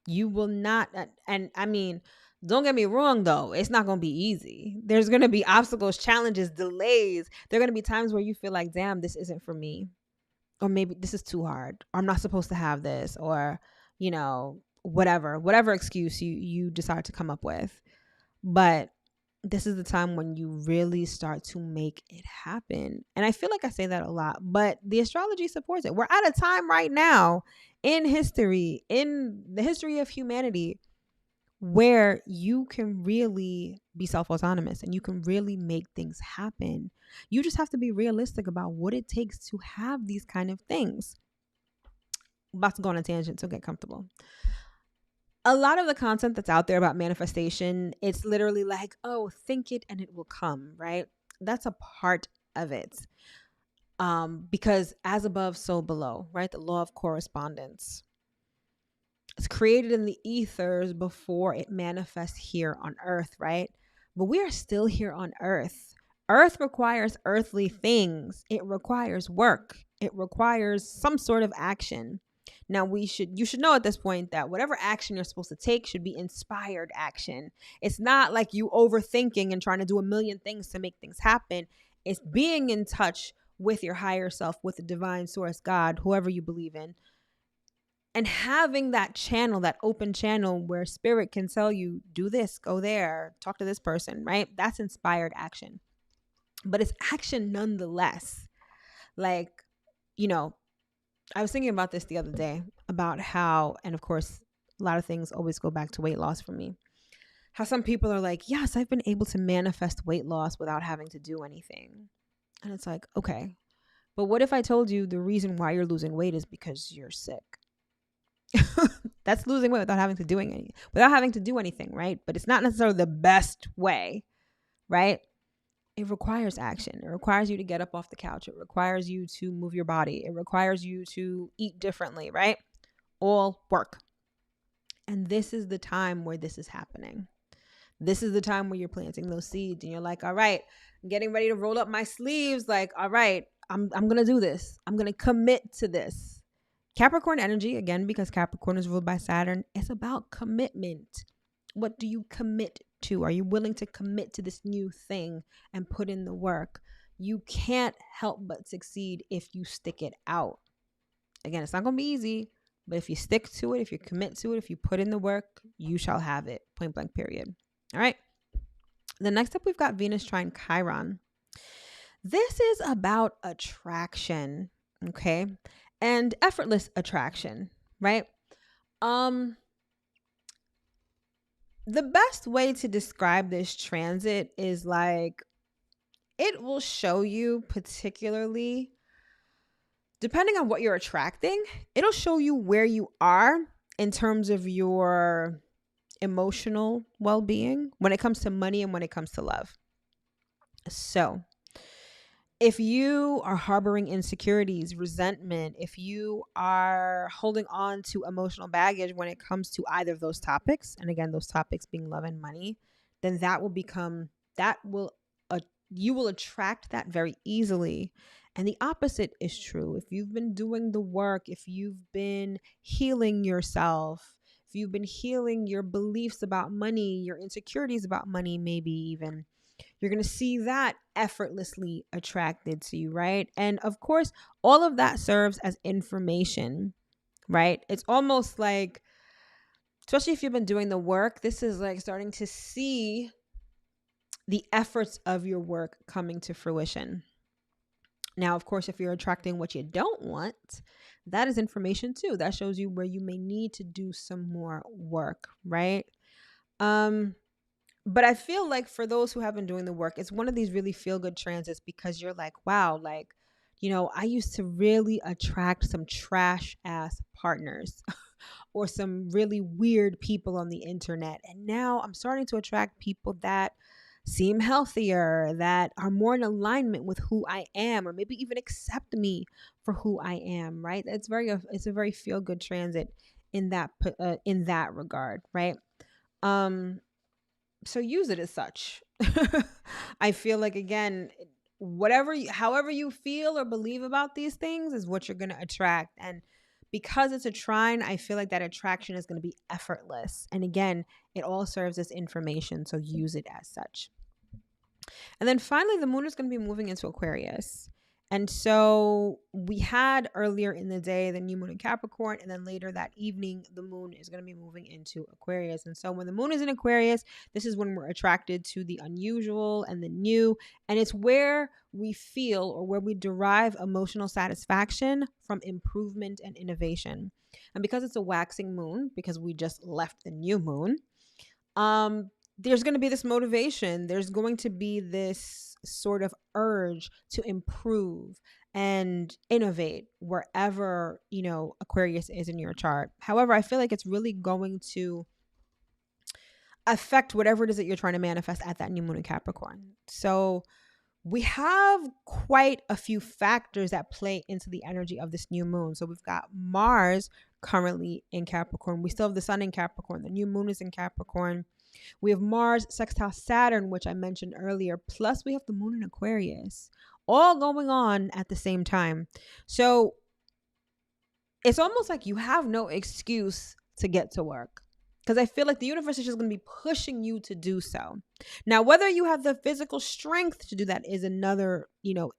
You will not, and I mean, don't get me wrong though, it's not going to be easy. There's going to be obstacles, challenges, delays. There are going to be times where you feel like, damn, this isn't for me. Or maybe this is too hard. Or I'm not supposed to have this. Or, whatever excuse you decide to come up with. But this is the time when you really start to make it happen. And I feel like I say that a lot, but the astrology supports it. We're at a time right now in history, in the history of humanity, where you can really be self-autonomous and you can really make things happen. You just have to be realistic about what it takes to have these kind of things. I'm about to go on a tangent, so get comfortable. A lot of the content that's out there about manifestation, it's literally like, oh, think it and it will come, right? That's a part of it. Because as above, so below, right? The law of correspondence. It's created in the ethers before it manifests here on Earth, right? But we are still here on Earth. Earth requires earthly things. It requires work. It requires some sort of action. Now, you should know at this point that whatever action you're supposed to take should be inspired action. It's not like you overthinking and trying to do a million things to make things happen. It's being in touch with your higher self, with the divine source, God, whoever you believe in, and having that channel, that open channel where spirit can tell you, do this, go there, talk to this person, right? That's inspired action. But it's action nonetheless. Like, I was thinking about this the other day about how, and of course, a lot of things always go back to weight loss for me. How some people are like, yes, I've been able to manifest weight loss without having to do anything. And it's like, okay, but what if I told you the reason why you're losing weight is because you're sick? That's losing weight without having to do anything, right? But it's not necessarily the best way, right? It requires action. It requires you to get up off the couch. It requires you to move your body. It requires you to eat differently, right? All work. And this is the time where this is happening. This is the time where you're planting those seeds and you're like, all right, I'm getting ready to roll up my sleeves. Like, all right, I'm going to do this. I'm going to commit to this. Capricorn energy, again, because Capricorn is ruled by Saturn, it's about commitment. What do you commit to? Are you willing to commit to this new thing and put in the work? You can't help but succeed if you stick it out. Again, it's not going to be easy, but if you stick to it, if you commit to it, if you put in the work, you shall have it. Point blank, period. All right. The next up, we've got Venus trine Chiron. This is about attraction, okay? And effortless attraction, right? The best way to describe this transit is like, it will show you, particularly depending on what you're attracting, it'll show you where you are in terms of your emotional well-being when it comes to money and when it comes to love. So if you are harboring insecurities, resentment, if you are holding on to emotional baggage when it comes to either of those topics, and again, those topics being love and money, then you will attract that very easily. And the opposite is true. If you've been doing the work, if you've been healing yourself, if you've been healing your beliefs about money, your insecurities about money, maybe even, you're going to see that effortlessly attracted to you, right? And of course, all of that serves as information, right? It's almost like, especially if you've been doing the work, this is like starting to see the efforts of your work coming to fruition. Now, of course, if you're attracting what you don't want, that is information too. That shows you where you may need to do some more work, right? But I feel like for those who have been doing the work, it's one of these really feel-good transits because you're like, wow, like, I used to really attract some trash ass partners or some really weird people on the internet. And now I'm starting to attract people that seem healthier, that are more in alignment with who I am, or maybe even accept me for who I am, right? It's a very feel-good transit in that regard, right? So use it as such. I feel like, again, however you feel or believe about these things is what you're going to attract. And because it's a trine, I feel like that attraction is going to be effortless. And again, it all serves as information. So use it as such. And then finally, the moon is going to be moving into Aquarius. And so we had earlier in the day the new moon in Capricorn, and then later that evening, the moon is going to be moving into Aquarius. And so when the moon is in Aquarius, this is when we're attracted to the unusual and the new. And it's where we feel or where we derive emotional satisfaction from improvement and innovation. And because it's a waxing moon, because we just left the new moon, there's going to be this motivation. There's going to be this sort of urge to improve and innovate wherever, Aquarius is in your chart. However, I feel like it's really going to affect whatever it is that you're trying to manifest at that new moon in Capricorn. So we have quite a few factors that play into the energy of this new moon. So we've got Mars currently in Capricorn. We still have the sun in Capricorn. The new moon is in Capricorn. We have Mars sextile Saturn, which I mentioned earlier. Plus we have the moon in Aquarius, all going on at the same time. So it's almost like you have no excuse to get to work, because I feel like the universe is just going to be pushing you to do so. Now, whether you have the physical strength to do that is another,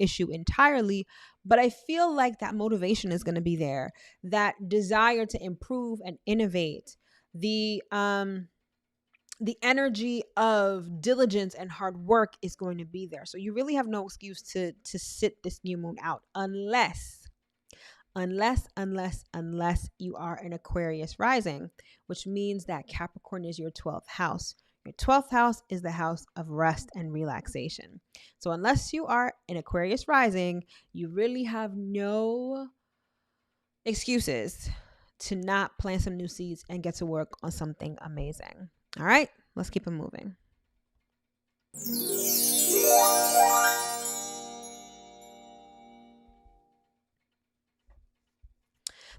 issue entirely. But I feel like that motivation is going to be there. That desire to improve and innovate. The energy of diligence and hard work is going to be there. So you really have no excuse to sit this new moon out unless you are an Aquarius rising, which means that Capricorn is your 12th house. Your 12th house is the house of rest and relaxation. So unless you are an Aquarius rising, you really have no excuses to not plant some new seeds and get to work on something amazing. All right, let's keep it moving.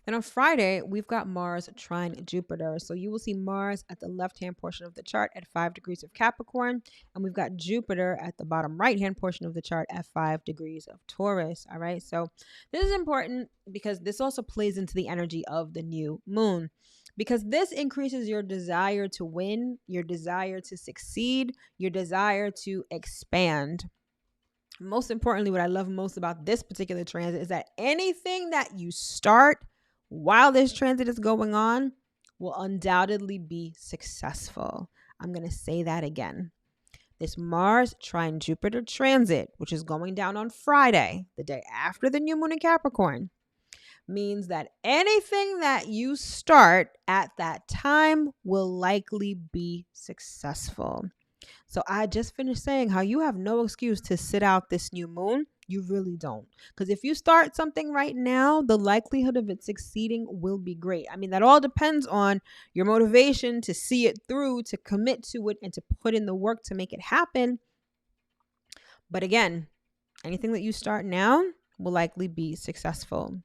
Then on Friday, we've got Mars trine Jupiter. So you will see Mars at the left-hand portion of the chart at 5 degrees of Capricorn. And we've got Jupiter at the bottom right-hand portion of the chart at 5 degrees of Taurus. All right. So this is important because this also plays into the energy of the new moon, because this increases your desire to win, your desire to succeed, your desire to expand. Most importantly, what I love most about this particular transit is that anything that you start while this transit is going on will undoubtedly be successful. I'm going to say that again. This Mars trine Jupiter transit, which is going down on Friday, the day after the new moon in Capricorn, means that anything that you start at that time will likely be successful. So I just finished saying how you have no excuse to sit out this new moon. You really don't. Because if you start something right now, the likelihood of it succeeding will be great. I mean, that all depends on your motivation to see it through, to commit to it, and to put in the work to make it happen. But again, anything that you start now will likely be successful.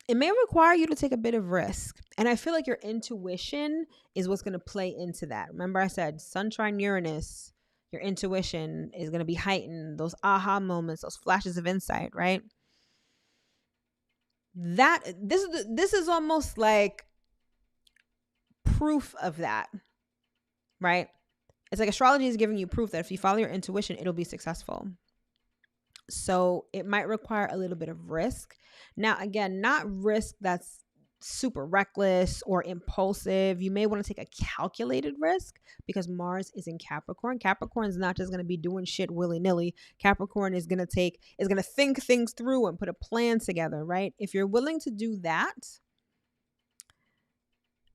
It may require you to take a bit of risk. And I feel like your intuition is what's going to play into that. Remember I said Sunshine Uranus, your intuition is going to be heightened. Those aha moments, those flashes of insight, right? This is almost like proof of that, right? It's like astrology is giving you proof that if you follow your intuition, it'll be successful. So it might require a little bit of risk. Now, again, not risk that's super reckless or impulsive. You may want to take a calculated risk because Mars is in Capricorn. Capricorn is not just going to be doing shit willy-nilly. Capricorn is going to think things through and put a plan together, right? If you're willing to do that,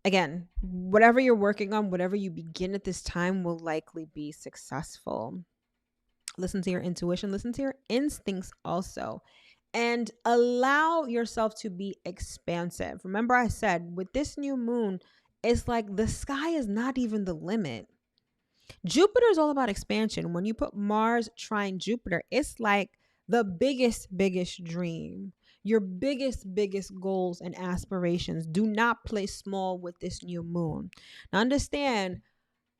again, whatever you're working on, whatever you begin at this time will likely be successful. Listen to your intuition, listen to your instincts also, and allow yourself to be expansive. Remember I said with this new moon, it's like the sky is not even the limit. Jupiter is all about expansion. When you put Mars trine Jupiter, it's like the biggest dream. Your biggest goals and aspirations. Do not play small with this new moon. Now understand,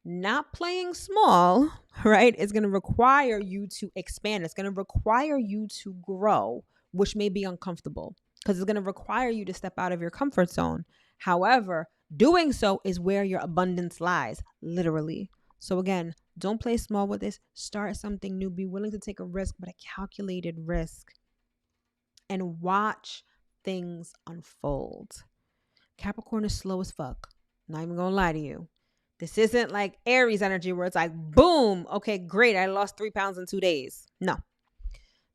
not playing small, right, is going to require you to expand. It's going to require you to grow, which may be uncomfortable because it's going to require you to step out of your comfort zone. However, doing so is where your abundance lies, literally. So again, don't play small with this. Start something new. Be willing to take a risk, but a calculated risk. And watch things unfold. Capricorn is slow as fuck. Not even going to lie to you. This isn't like Aries energy where it's like, boom, okay, great, I lost 3 pounds in 2 days. No.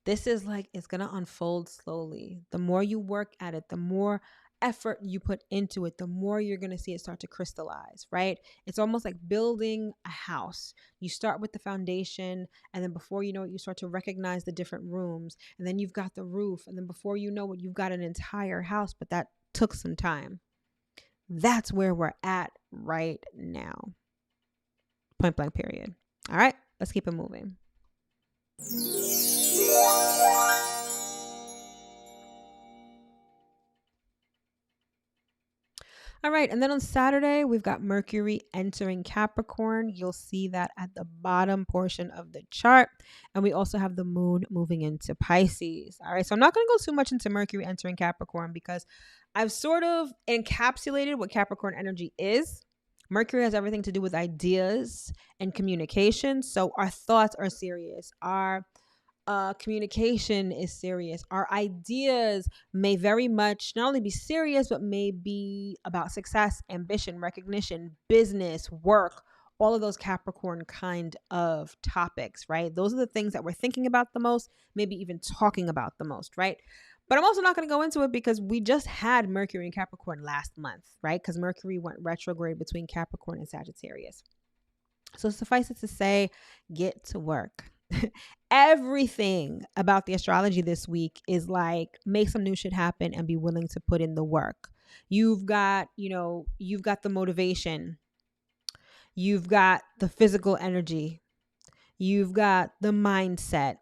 This is like, it's going to unfold slowly. The more you work at it, the more effort you put into it, the more you're going to see it start to crystallize, right? It's almost like building a house. You start with the foundation, and then before you know it, you start to recognize the different rooms, and then you've got the roof, and then before you know it, you've got an entire house, but that took some time. That's where we're at right now. Point blank period. All right, let's keep it moving. All right, and then on Saturday, we've got Mercury entering Capricorn. You'll see that at the bottom portion of the chart. And we also have the moon moving into Pisces. All right, so I'm not going to go too much into Mercury entering Capricorn because I've sort of encapsulated what Capricorn energy is. Mercury has everything to do with ideas and communication. So our thoughts are serious. Our communication is serious. Our ideas may very much not only be serious, but may be about success, ambition, recognition, business, work, all of those Capricorn kind of topics, right? Those are the things that we're thinking about the most, maybe even talking about the most, right? But I'm also not going to go into it because we just had Mercury in Capricorn last month, right? Because Mercury went retrograde between Capricorn and Sagittarius. So suffice it to say, get to work. Everything about the astrology this week is like, make some new shit happen and be willing to put in the work. You've got the motivation. You've got the physical energy. You've got the mindset.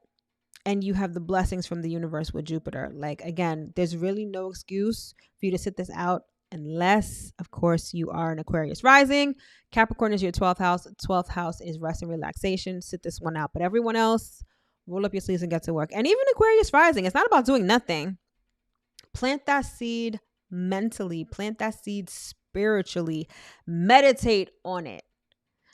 And you have the blessings from the universe with Jupiter. Like, again, there's really no excuse for you to sit this out unless, of course, you are an Aquarius rising. Capricorn is your 12th house. 12th house is rest and relaxation. Sit this one out. But everyone else, roll up your sleeves and get to work. And even Aquarius rising, it's not about doing nothing. Plant that seed mentally. Plant that seed spiritually. Meditate on it.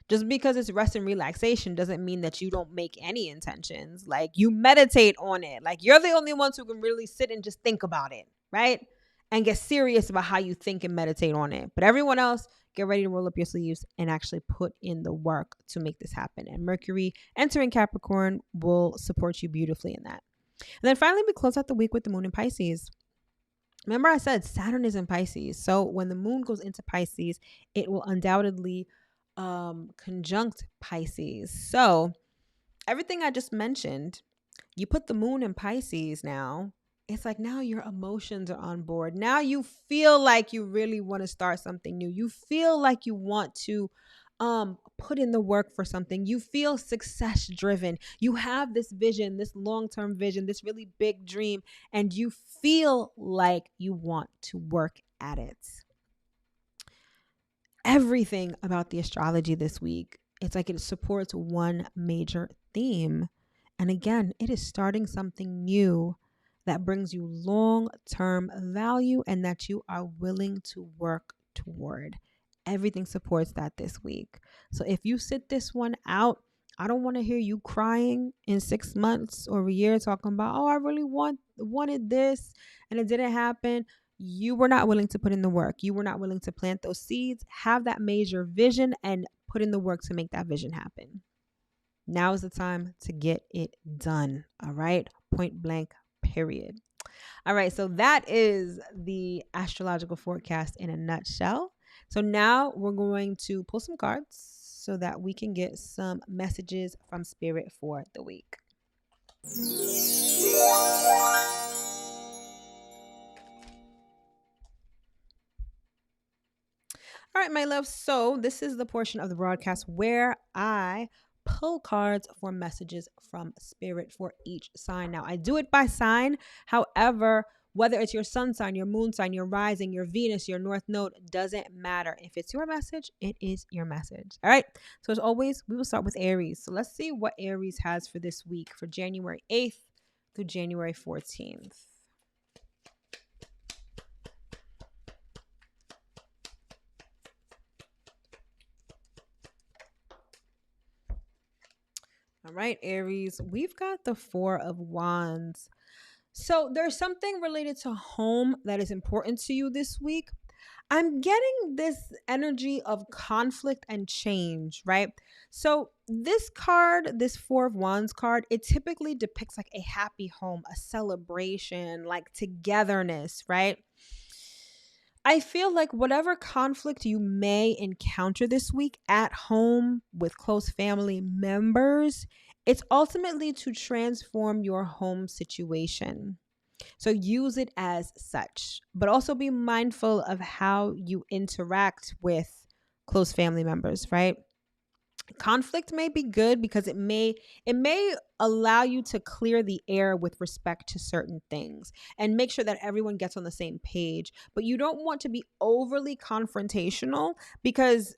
Just because it's rest and relaxation doesn't mean that you don't make any intentions. Like, you meditate on it. Like, you're the only ones who can really sit and just think about it, right? And get serious about how you think and meditate on it. But everyone else, get ready to roll up your sleeves and actually put in the work to make this happen. And Mercury entering Capricorn will support you beautifully in that. And then finally, we close out the week with the moon in Pisces. Remember I said Saturn is in Pisces. So when the moon goes into Pisces, it will undoubtedly conjunct Pisces. So everything I just mentioned, you put the moon in Pisces now. It's like now your emotions are on board. Now you feel like you really want to start something new. You feel like you want to put in the work for something. You feel success driven. You have this vision, this long-term vision, this really big dream, and you feel like you want to work at it. Everything about the astrology this week, it's like it supports one major theme. And again, it is starting something new that brings you long-term value and that you are willing to work toward. Everything supports that this week. So if you sit this one out, I don't want to hear you crying in 6 months or a year talking about, oh, I really wanted this and it didn't happen. You were not willing to put in the work. You were not willing to plant those seeds, have that major vision, and put in the work to make that vision happen. Now is the time to get it done. All right. Point blank, period. All right. So that is the astrological forecast in a nutshell. So now we're going to pull some cards so that we can get some messages from Spirit for the week. All right, my love. So this is the portion of the broadcast where I pull cards for messages from Spirit for each sign. Now, I do it by sign. However, whether it's your sun sign, your moon sign, your rising, your Venus, your north node, doesn't matter. If it's your message, it is your message. All right. So as always, we will start with Aries. So let's see what Aries has for this week for January 8th through January 14th. All right, Aries, we've got the Four of Wands. So there's something related to home that is important to you this week. I'm getting this energy of conflict and change, right? So this card, this Four of Wands card, it typically depicts like a happy home, a celebration, like togetherness, right? I feel like whatever conflict you may encounter this week at home with close family members, it's ultimately to transform your home situation. So use it as such, but also be mindful of how you interact with close family members, right? Conflict may be good because it may allow you to clear the air with respect to certain things and make sure that everyone gets on the same page. But you don't want to be overly confrontational because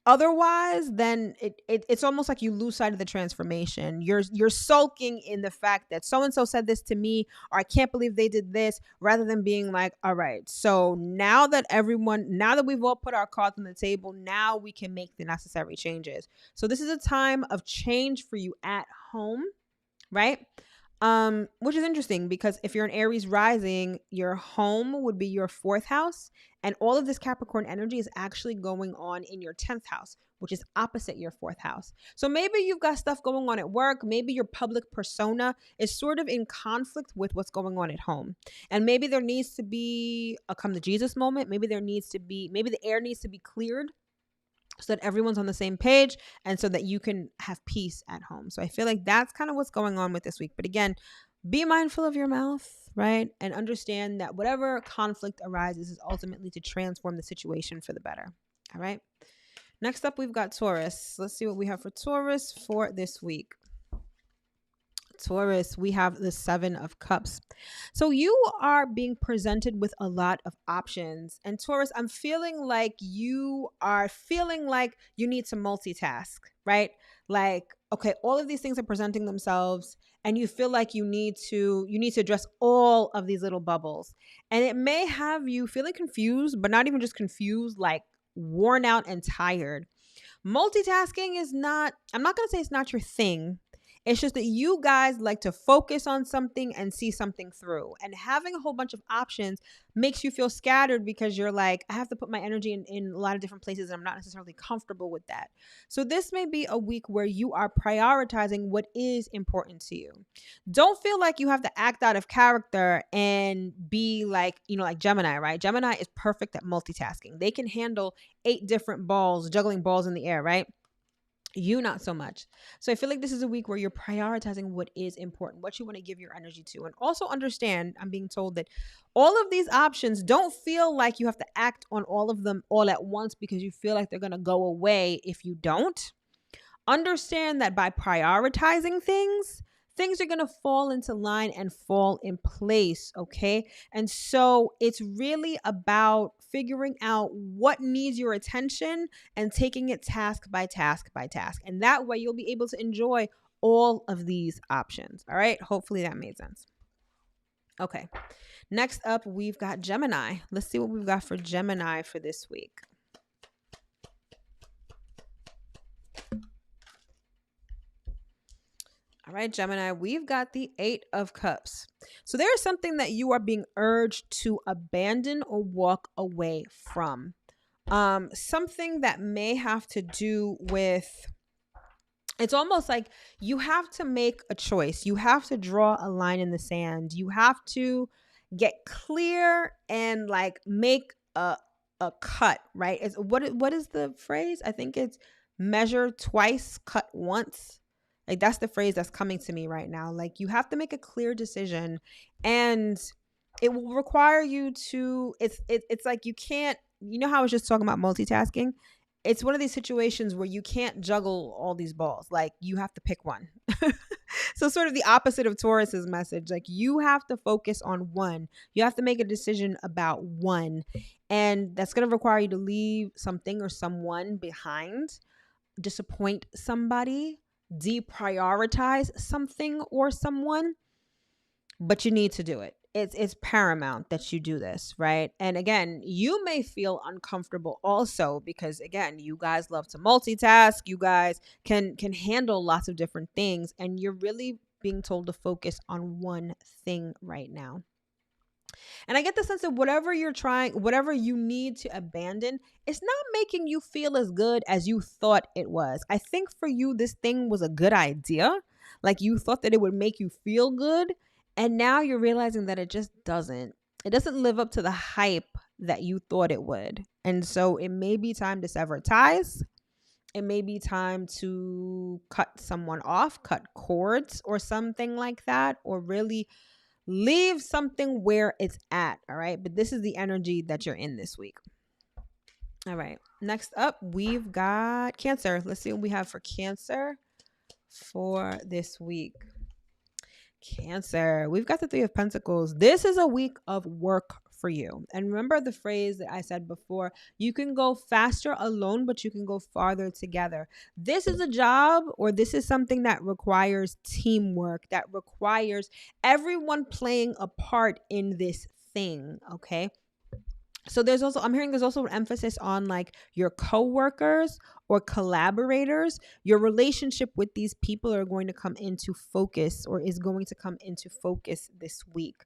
otherwise then it's almost like you lose sight of the transformation. You're sulking in the fact that so and so said this to me, or I can't believe they did this, rather than being like, all right, so now that we've all put our cards on the table, now we can make the necessary changes. So this is a time of change for you at home, right? Which is interesting because if you're an Aries rising, your home would be your 4th house, and all of this Capricorn energy is actually going on in your 10th house, which is opposite your 4th house. So maybe you've got stuff going on at work. Maybe your public persona is sort of in conflict with what's going on at home. And maybe there needs to be a come to Jesus moment. Maybe the air needs to be cleared so that everyone's on the same page and so that you can have peace at home. So I feel like that's kind of what's going on with this week. But again, be mindful of your mouth, right? And understand that whatever conflict arises is ultimately to transform the situation for the better. All right. Next up, we've got Taurus. Let's see what we have for Taurus for this week. Taurus, we have the 7 of Cups. So you are being presented with a lot of options. And Taurus, I'm feeling like you need to multitask, right? Like, okay, all of these things are presenting themselves and you feel like you need to address all of these little bubbles. And it may have you feeling confused, but not even just confused, like worn out and tired. Multitasking is not, I'm not going to say it's not your thing. It's just that you guys like to focus on something and see something through. And having a whole bunch of options makes you feel scattered because you're like, I have to put my energy in a lot of different places and I'm not necessarily comfortable with that. So this may be a week where you are prioritizing what is important to you. Don't feel like you have to act out of character and be like, like Gemini, right? Gemini is perfect at multitasking. They can handle 8 different balls, juggling balls in the air, right? You not so much. So I feel like this is a week where you're prioritizing what is important, what you want to give your energy to. And also understand, I'm being told that all of these options, don't feel like you have to act on all of them all at once because you feel like they're going to go away if you don't. Understand that by prioritizing things are going to fall into line and fall in place, okay? And so it's really about figuring out what needs your attention and taking it task by task by task. And that way you'll be able to enjoy all of these options, all right? Hopefully that made sense. Okay, next up, we've got Gemini. Let's see what we've got for Gemini for this week. All right, Gemini, we've got the 8 of Cups. So there is something that you are being urged to abandon or walk away from. Something that may have to do with, it's almost like you have to make a choice. You have to draw a line in the sand. You have to get clear and like make a cut, right? What is the phrase? I think it's measure twice, cut once. Like that's the phrase that's coming to me right now. Like you have to make a clear decision and it will require you to, it's like you can't, how I was just talking about multitasking? It's one of these situations where you can't juggle all these balls. Like you have to pick one. So sort of the opposite of Taurus's message. Like you have to focus on one. You have to make a decision about one. And that's going to require you to leave something or someone behind, disappoint somebody, deprioritize something or someone, but you need to do it. It's paramount that you do this, right? And again, you may feel uncomfortable also because again, you guys love to multitask. You guys can handle lots of different things and you're really being told to focus on one thing right now. And I get the sense that whatever you're trying, whatever you need to abandon, it's not making you feel as good as you thought it was. I think for you, this thing was a good idea. Like you thought that it would make you feel good. And now you're realizing that it just doesn't. It doesn't live up to the hype that you thought it would. And so it may be time to sever ties. It may be time to cut someone off, cut cords or something like that, or really leave something where it's at. All right. But this is the energy that you're in this week. All right. Next up, we've got Cancer. Let's see what we have for Cancer for this week. Cancer, we've got the 3 of Pentacles. This is a week of work for you. And remember the phrase that I said before, you can go faster alone, but you can go farther together. This is a job or this is something that requires teamwork, that requires everyone playing a part in this thing, okay? So I'm hearing there's also an emphasis on like your coworkers or collaborators. Your relationship with these people are going to come into focus or is going to come into focus this week.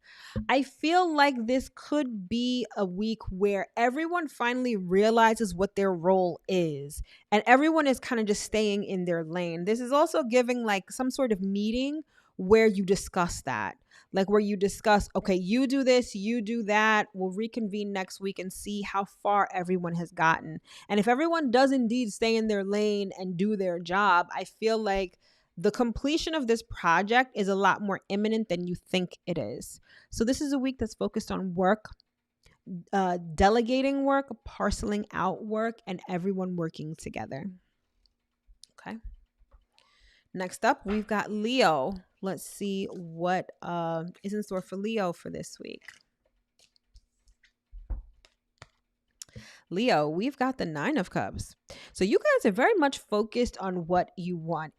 I feel like this could be a week where everyone finally realizes what their role is and everyone is kind of just staying in their lane. This is also giving like some sort of meeting where you discuss that. Like where you discuss, okay, you do this, you do that. We'll reconvene next week and see how far everyone has gotten. And if everyone does indeed stay in their lane and do their job, I feel like the completion of this project is a lot more imminent than you think it is. So this is a week that's focused on work, delegating work, parceling out work, and everyone working together. Okay. Next up, we've got Leo. Let's see what is in store for Leo for this week. Leo, we've got the 9 of Cups. So you guys are very much focused on what you want.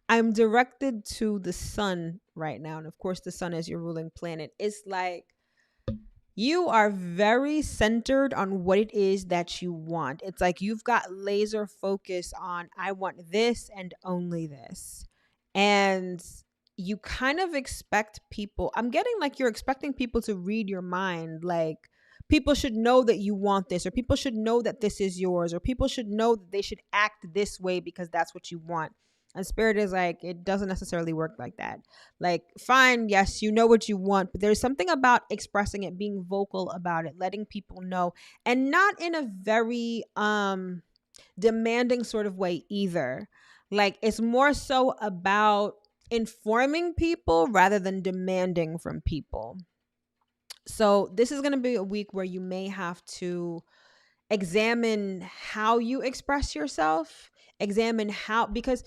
I'm directed to the sun right now. And of course, the sun is your ruling planet. It's like you are very centered on what it is that you want. It's like you've got laser focus on, I want this and only this. And you kind of expect people, I'm getting like you're expecting people to read your mind. Like, people should know that you want this, or people should know that this is yours, or people should know that they should act this way because that's what you want. And spirit is like, it doesn't necessarily work like that. Like, fine, yes, you know what you want, but there's something about expressing it, being vocal about it, letting people know, and not in a very demanding sort of way either. Like, it's more so about informing people rather than demanding from people. So this is going to be a week where you may have to examine how you express yourself, examine how, because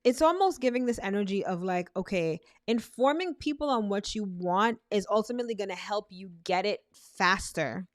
it's almost giving this energy of like, okay, informing people on what you want is ultimately going to help you get it faster.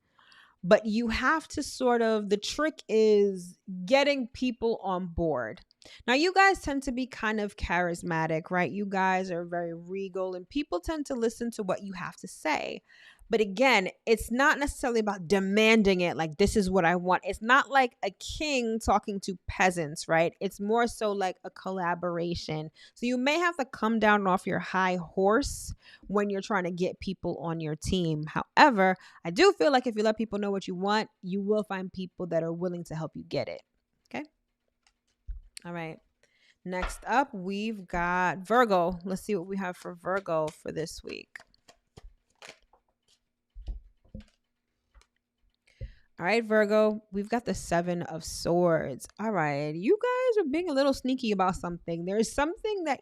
But you have to sort of, the trick is getting people on board. Now, you guys tend to be kind of charismatic, right? You guys are very regal and people tend to listen to what you have to say. But again, it's not necessarily about demanding it, like, this is what I want. It's not like a king talking to peasants, right? It's more so like a collaboration. So you may have to come down off your high horse when you're trying to get people on your team. However, I do feel like if you let people know what you want, you will find people that are willing to help you get it. Okay. All right. Next up, we've got Virgo. Let's see what we have for Virgo for this week. All right, Virgo, we've got the 7 of Swords. All right. You guys are being a little sneaky about something. There's something that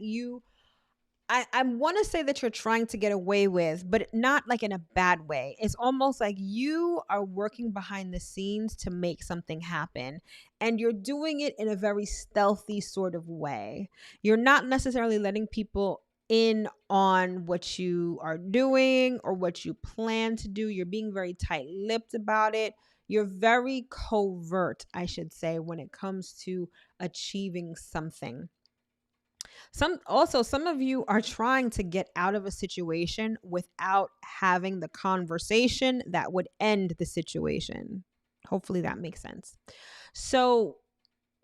I want to say that you're trying to get away with, but not like in a bad way. It's almost like you are working behind the scenes to make something happen, and you're doing it in a very stealthy sort of way. You're not necessarily letting people in on what you are doing or what you plan to do. You're being very tight-lipped about it. You're very covert, I should say, when it comes to achieving something. Some of you are trying to get out of a situation without having the conversation that would end the situation. Hopefully that makes sense. So,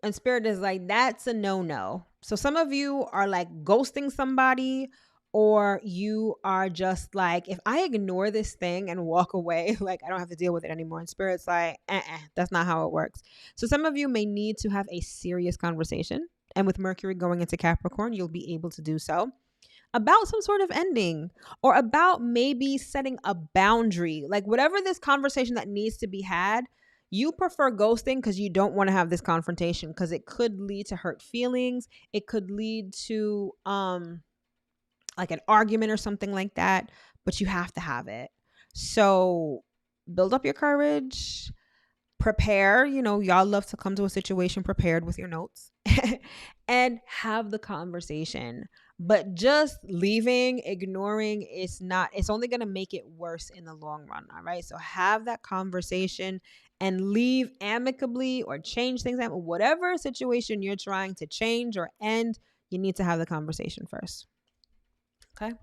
and spirit is like, that's a no-no. So some of you are like ghosting somebody, or you are just like, if I ignore this thing and walk away, like, I don't have to deal with it anymore. And spirit's like, that's not how it works. So some of you may need to have a serious conversation. And with Mercury going into Capricorn, you'll be able to do so about some sort of ending, or about maybe setting a boundary. Like, whatever this conversation that needs to be had, you prefer ghosting because you don't want to have this confrontation, because it could lead to hurt feelings. It could lead to like an argument or something like that, but you have to have it. So build up your courage, prepare. Y'all love to come to a situation prepared with your notes and have the conversation. But just leaving, ignoring, it's only going to make it worse in the long run. All right. So have that conversation and leave amicably, or change things out. Whatever situation you're trying to change or end, you need to have the conversation first. Okay.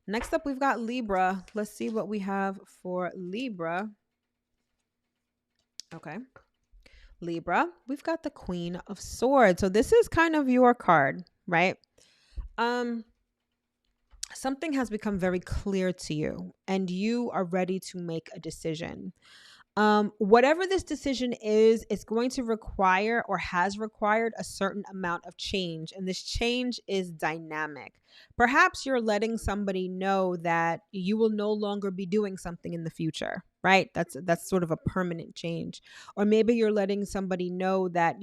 Next up, we've got Libra. Let's see what we have for Libra. Okay. Libra, we've got the Queen of Swords. So this is kind of your card, right? Something has become very clear to you, and you are ready to make a decision. Whatever this decision is, it's going to require, or has required, a certain amount of change. And this change is dynamic. Perhaps you're letting somebody know that you will no longer be doing something in the future, right? That's sort of a permanent change. Or maybe you're letting somebody know that,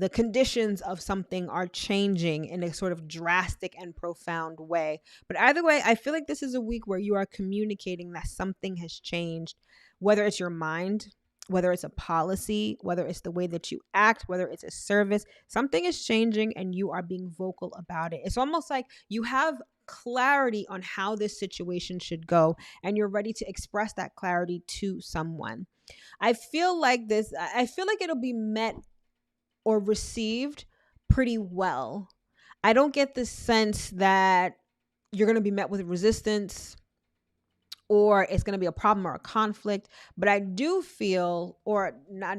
the conditions of something are changing in a sort of drastic and profound way. But either way, I feel like this is a week where you are communicating that something has changed. Whether it's your mind, whether it's a policy, whether it's the way that you act, whether it's a service, something is changing and you are being vocal about it. It's almost like you have clarity on how this situation should go, and you're ready to express that clarity to someone. I feel like it'll be met or received pretty well. I don't get the sense that you're going to be met with resistance, or it's going to be a problem or a conflict. But I do feel, or not,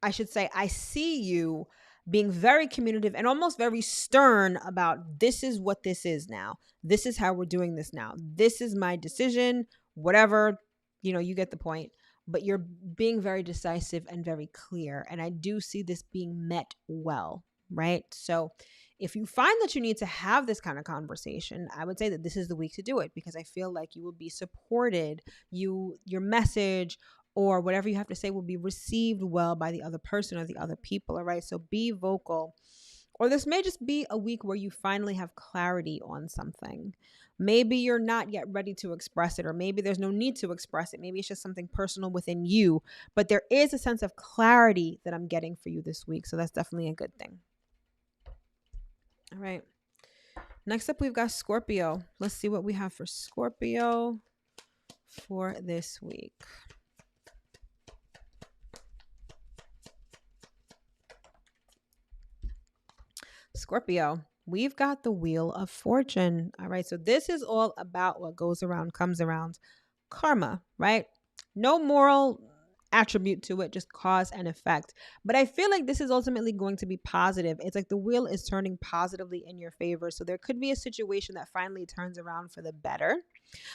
I should say, I see you being very communicative and almost very stern about, this is what this is now. This is how we're doing this now. This is my decision, whatever, you get the point. But you're being very decisive and very clear. And I do see this being met well, right? So if you find that you need to have this kind of conversation, I would say that this is the week to do it, because I feel like you will be supported. Your message or whatever you have to say will be received well by the other person or the other people. All right. So be vocal. Or this may just be a week where you finally have clarity on something. Maybe you're not yet ready to express it, or maybe there's no need to express it. Maybe it's just something personal within you, but there is a sense of clarity that I'm getting for you this week. So that's definitely a good thing. All right. Next up, we've got Scorpio. Let's see what we have for Scorpio for this week. Scorpio, we've got the Wheel of Fortune. All right. So this is all about what goes around, comes around. Karma, right? No moral attribute to it, just cause and effect. But I feel like this is ultimately going to be positive. It's like the wheel is turning positively in your favor. So there could be a situation that finally turns around for the better.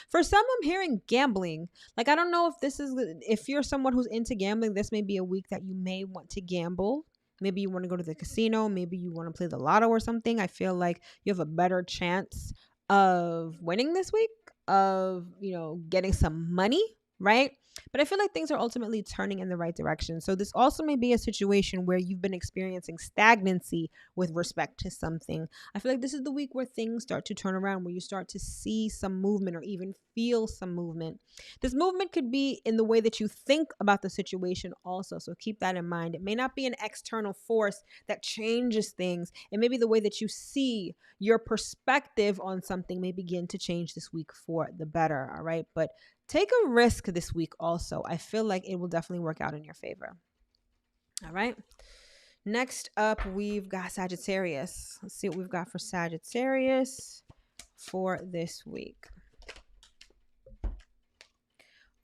For some, I'm hearing gambling. Like, I don't know if you're someone who's into gambling, this may be a week that you may want to gamble. Maybe you want to go to the casino. Maybe you want to play the lotto or something. I feel like you have a better chance of winning this week, of, getting some money, right? But I feel like things are ultimately turning in the right direction. So this also may be a situation where you've been experiencing stagnancy with respect to something. I feel like this is the week where things start to turn around, where you start to see some movement or even feel some movement. This movement could be in the way that you think about the situation also. So keep that in mind. It may not be an external force that changes things. It may be the way that you see your perspective on something may begin to change this week for the better. All right. But take a risk this week also. I feel like it will definitely work out in your favor. All right. Next up, we've got Sagittarius. Let's see what we've got for Sagittarius for this week.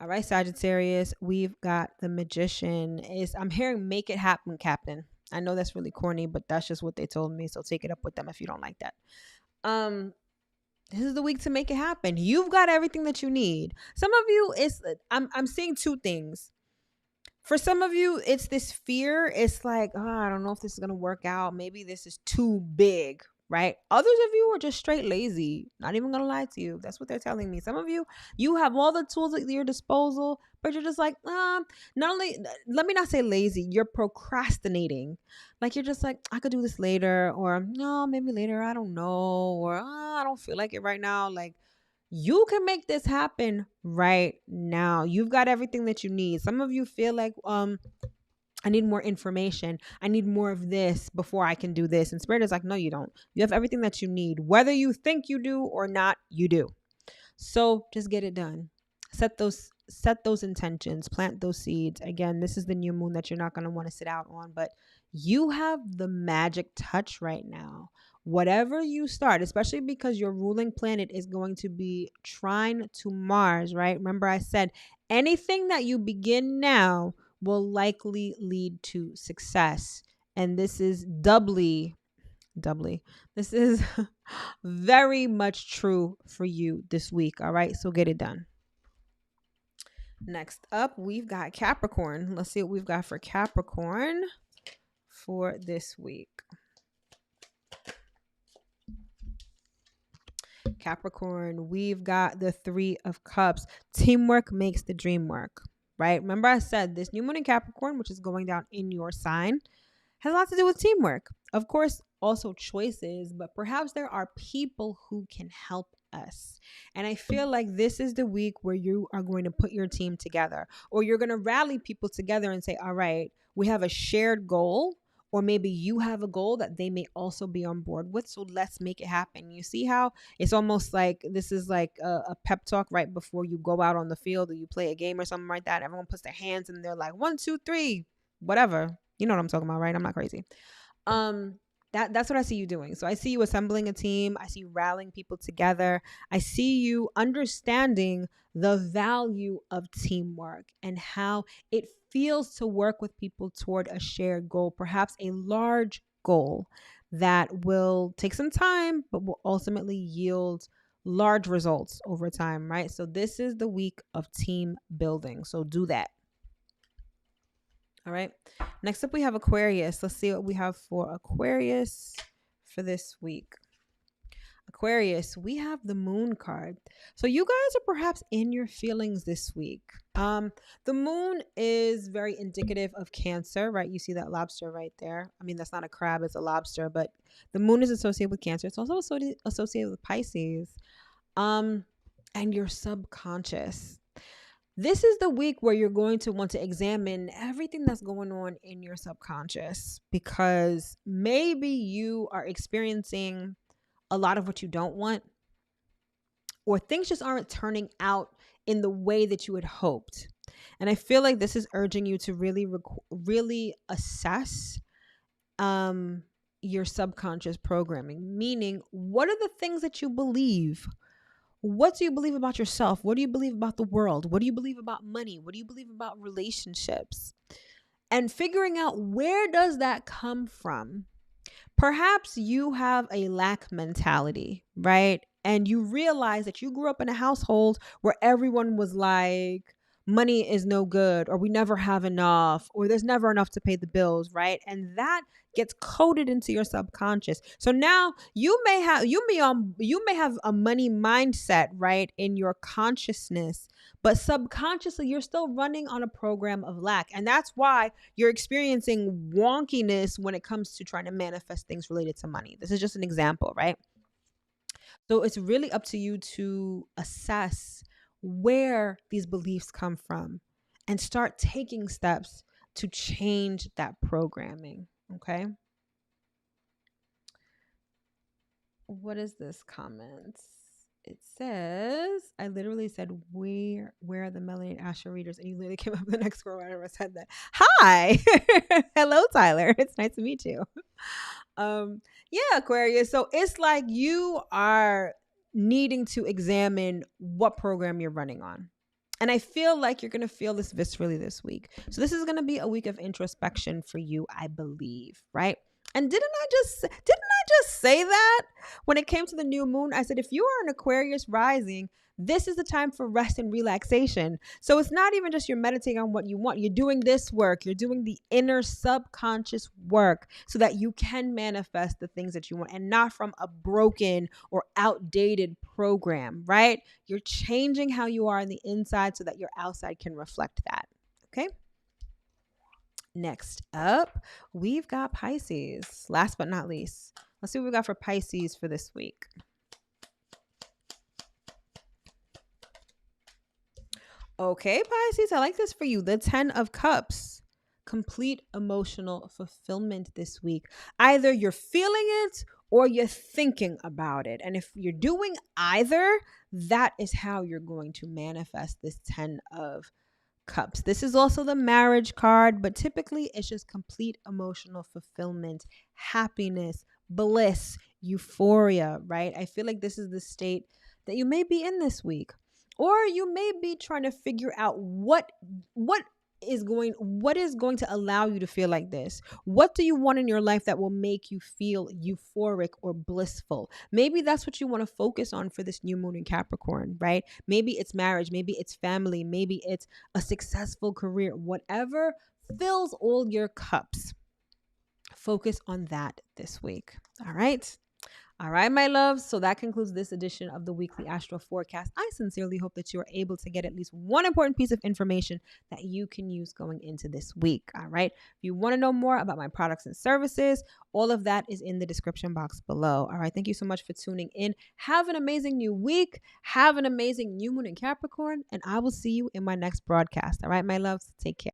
All right, Sagittarius, we've got the Magician. I'm hearing make it happen, Captain. I know that's really corny, but that's just what they told me. So take it up with them if you don't like that. This is the week to make it happen. You've got everything that you need. Some of you, I'm seeing two things. For some of you, it's this fear. It's like, I don't know if this is going to work out. Maybe this is too big, right? Others of you are just straight lazy. Not even going to lie to you. That's what they're telling me. Some of you, you have all the tools at your disposal, but you're just like, let me not say lazy. You're procrastinating. Like, you're just like, I could do this later, or no, maybe later. I don't know. Or I don't feel like it right now. Like, you can make this happen right now. You've got everything that you need. Some of you feel like, I need more information. I need more of this before I can do this. And Spirit is like, no, you don't. You have everything that you need. Whether you think you do or not, you do. So just get it done. Set those intentions, plant those seeds. Again, this is the new moon that you're not going to want to sit out on, but you have the magic touch right now. Whatever you start, especially because your ruling planet is going to be trine to Mars, right? Remember I said anything that you begin now will likely lead to success. And this is doubly, this is very much true for you this week. All right. So get it done. Next up, we've got Capricorn. Let's see what we've got for Capricorn for this week. Capricorn, we've got the 3 of Cups. Teamwork makes the dream work, right? Remember I said this new moon in Capricorn, which is going down in your sign, has a lot to do with teamwork. Of course, also choices, but perhaps there are people who can help us. And I feel like this is the week where you are going to put your team together, or you're going to rally people together and say, all right, we have a shared goal. Or maybe you have a goal that they may also be on board with. So let's make it happen. You see how it's almost like this is like a pep talk right before you go out on the field or you play a game or something like that. Everyone puts their hands and they're like 1, 2, 3, whatever. You know what I'm talking about, right? I'm not crazy. That's what I see you doing. So I see you assembling a team. I see you rallying people together. I see you understanding the value of teamwork and how it feels to work with people toward a shared goal, perhaps a large goal that will take some time, but will ultimately yield large results over time, right? So this is the week of team building. So do that. All right. Next up, we have Aquarius. Let's see what we have for Aquarius for this week. Aquarius, we have the moon card. So you guys are perhaps in your feelings this week. The moon is very indicative of Cancer, right? You see that lobster right there. I mean, that's not a crab, it's a lobster, but the moon is associated with Cancer. It's also associated with Pisces. And your subconscious. This is the week where you're going to want to examine everything that's going on in your subconscious, because maybe you are experiencing a lot of what you don't want, or things just aren't turning out in the way that you had hoped. And I feel like this is urging you to really assess your subconscious programming, meaning what are the things that you believe? What do you believe about yourself? What do you believe about the world? What do you believe about money? What do you believe about relationships? And figuring out, where does that come from? Perhaps you have a lack mentality, right? And you realize that you grew up in a household where everyone was like, money is no good, or we never have enough, or there's never enough to pay the bills, right? And that gets coded into your subconscious. So now you may have a money mindset, right, in your consciousness, but subconsciously you're still running on a program of lack. And that's why you're experiencing wonkiness when it comes to trying to manifest things related to money. This is just an example, right? So it's really up to you to assess where these beliefs come from and start taking steps to change that programming. Okay. What is this comment? It says, I literally said, where are the melanated Astro readers? And you literally came up with the next girl whenever I said that. Hi. Hello, Tyler. It's nice to meet you. Yeah, Aquarius. So it's like you are needing to examine what program you're running on. And I feel like you're going to feel this viscerally this week. So this is going to be a week of introspection for you, I believe, right? And didn't I just say that when it came to the new moon? I said, if you are an Aquarius rising, this is the time for rest and relaxation. So it's not even just you're meditating on what you want. You're doing this work. You're doing the inner subconscious work so that you can manifest the things that you want, and not from a broken or outdated program, right? You're changing how you are on the inside so that your outside can reflect that. Okay. Next up, we've got Pisces. Last but not least, let's see what we got for Pisces for this week. Okay, Pisces, I like this for you. The 10 of Cups. Complete emotional fulfillment this week. Either you're feeling it or you're thinking about it. And if you're doing either, that is how you're going to manifest this 10 of Cups. This is also the marriage card, but typically it's just complete emotional fulfillment, happiness, bliss, euphoria, right? I feel like this is the state that you may be in this week. Or you may be trying to figure out what is going to allow you to feel like this. What do you want in your life that will make you feel euphoric or blissful? Maybe that's what you want to focus on for this new moon in Capricorn, right? Maybe it's marriage, maybe it's family, maybe it's a successful career, whatever fills all your cups. Focus on that this week. All right. All right, my loves. So that concludes this edition of the weekly Astro Forecast. I sincerely hope that you are able to get at least one important piece of information that you can use going into this week. All right. If you want to know more about my products and services, all of that is in the description box below. All right. Thank you so much for tuning in. Have an amazing new week. Have an amazing new moon in Capricorn. And I will see you in my next broadcast. All right, my loves. Take care.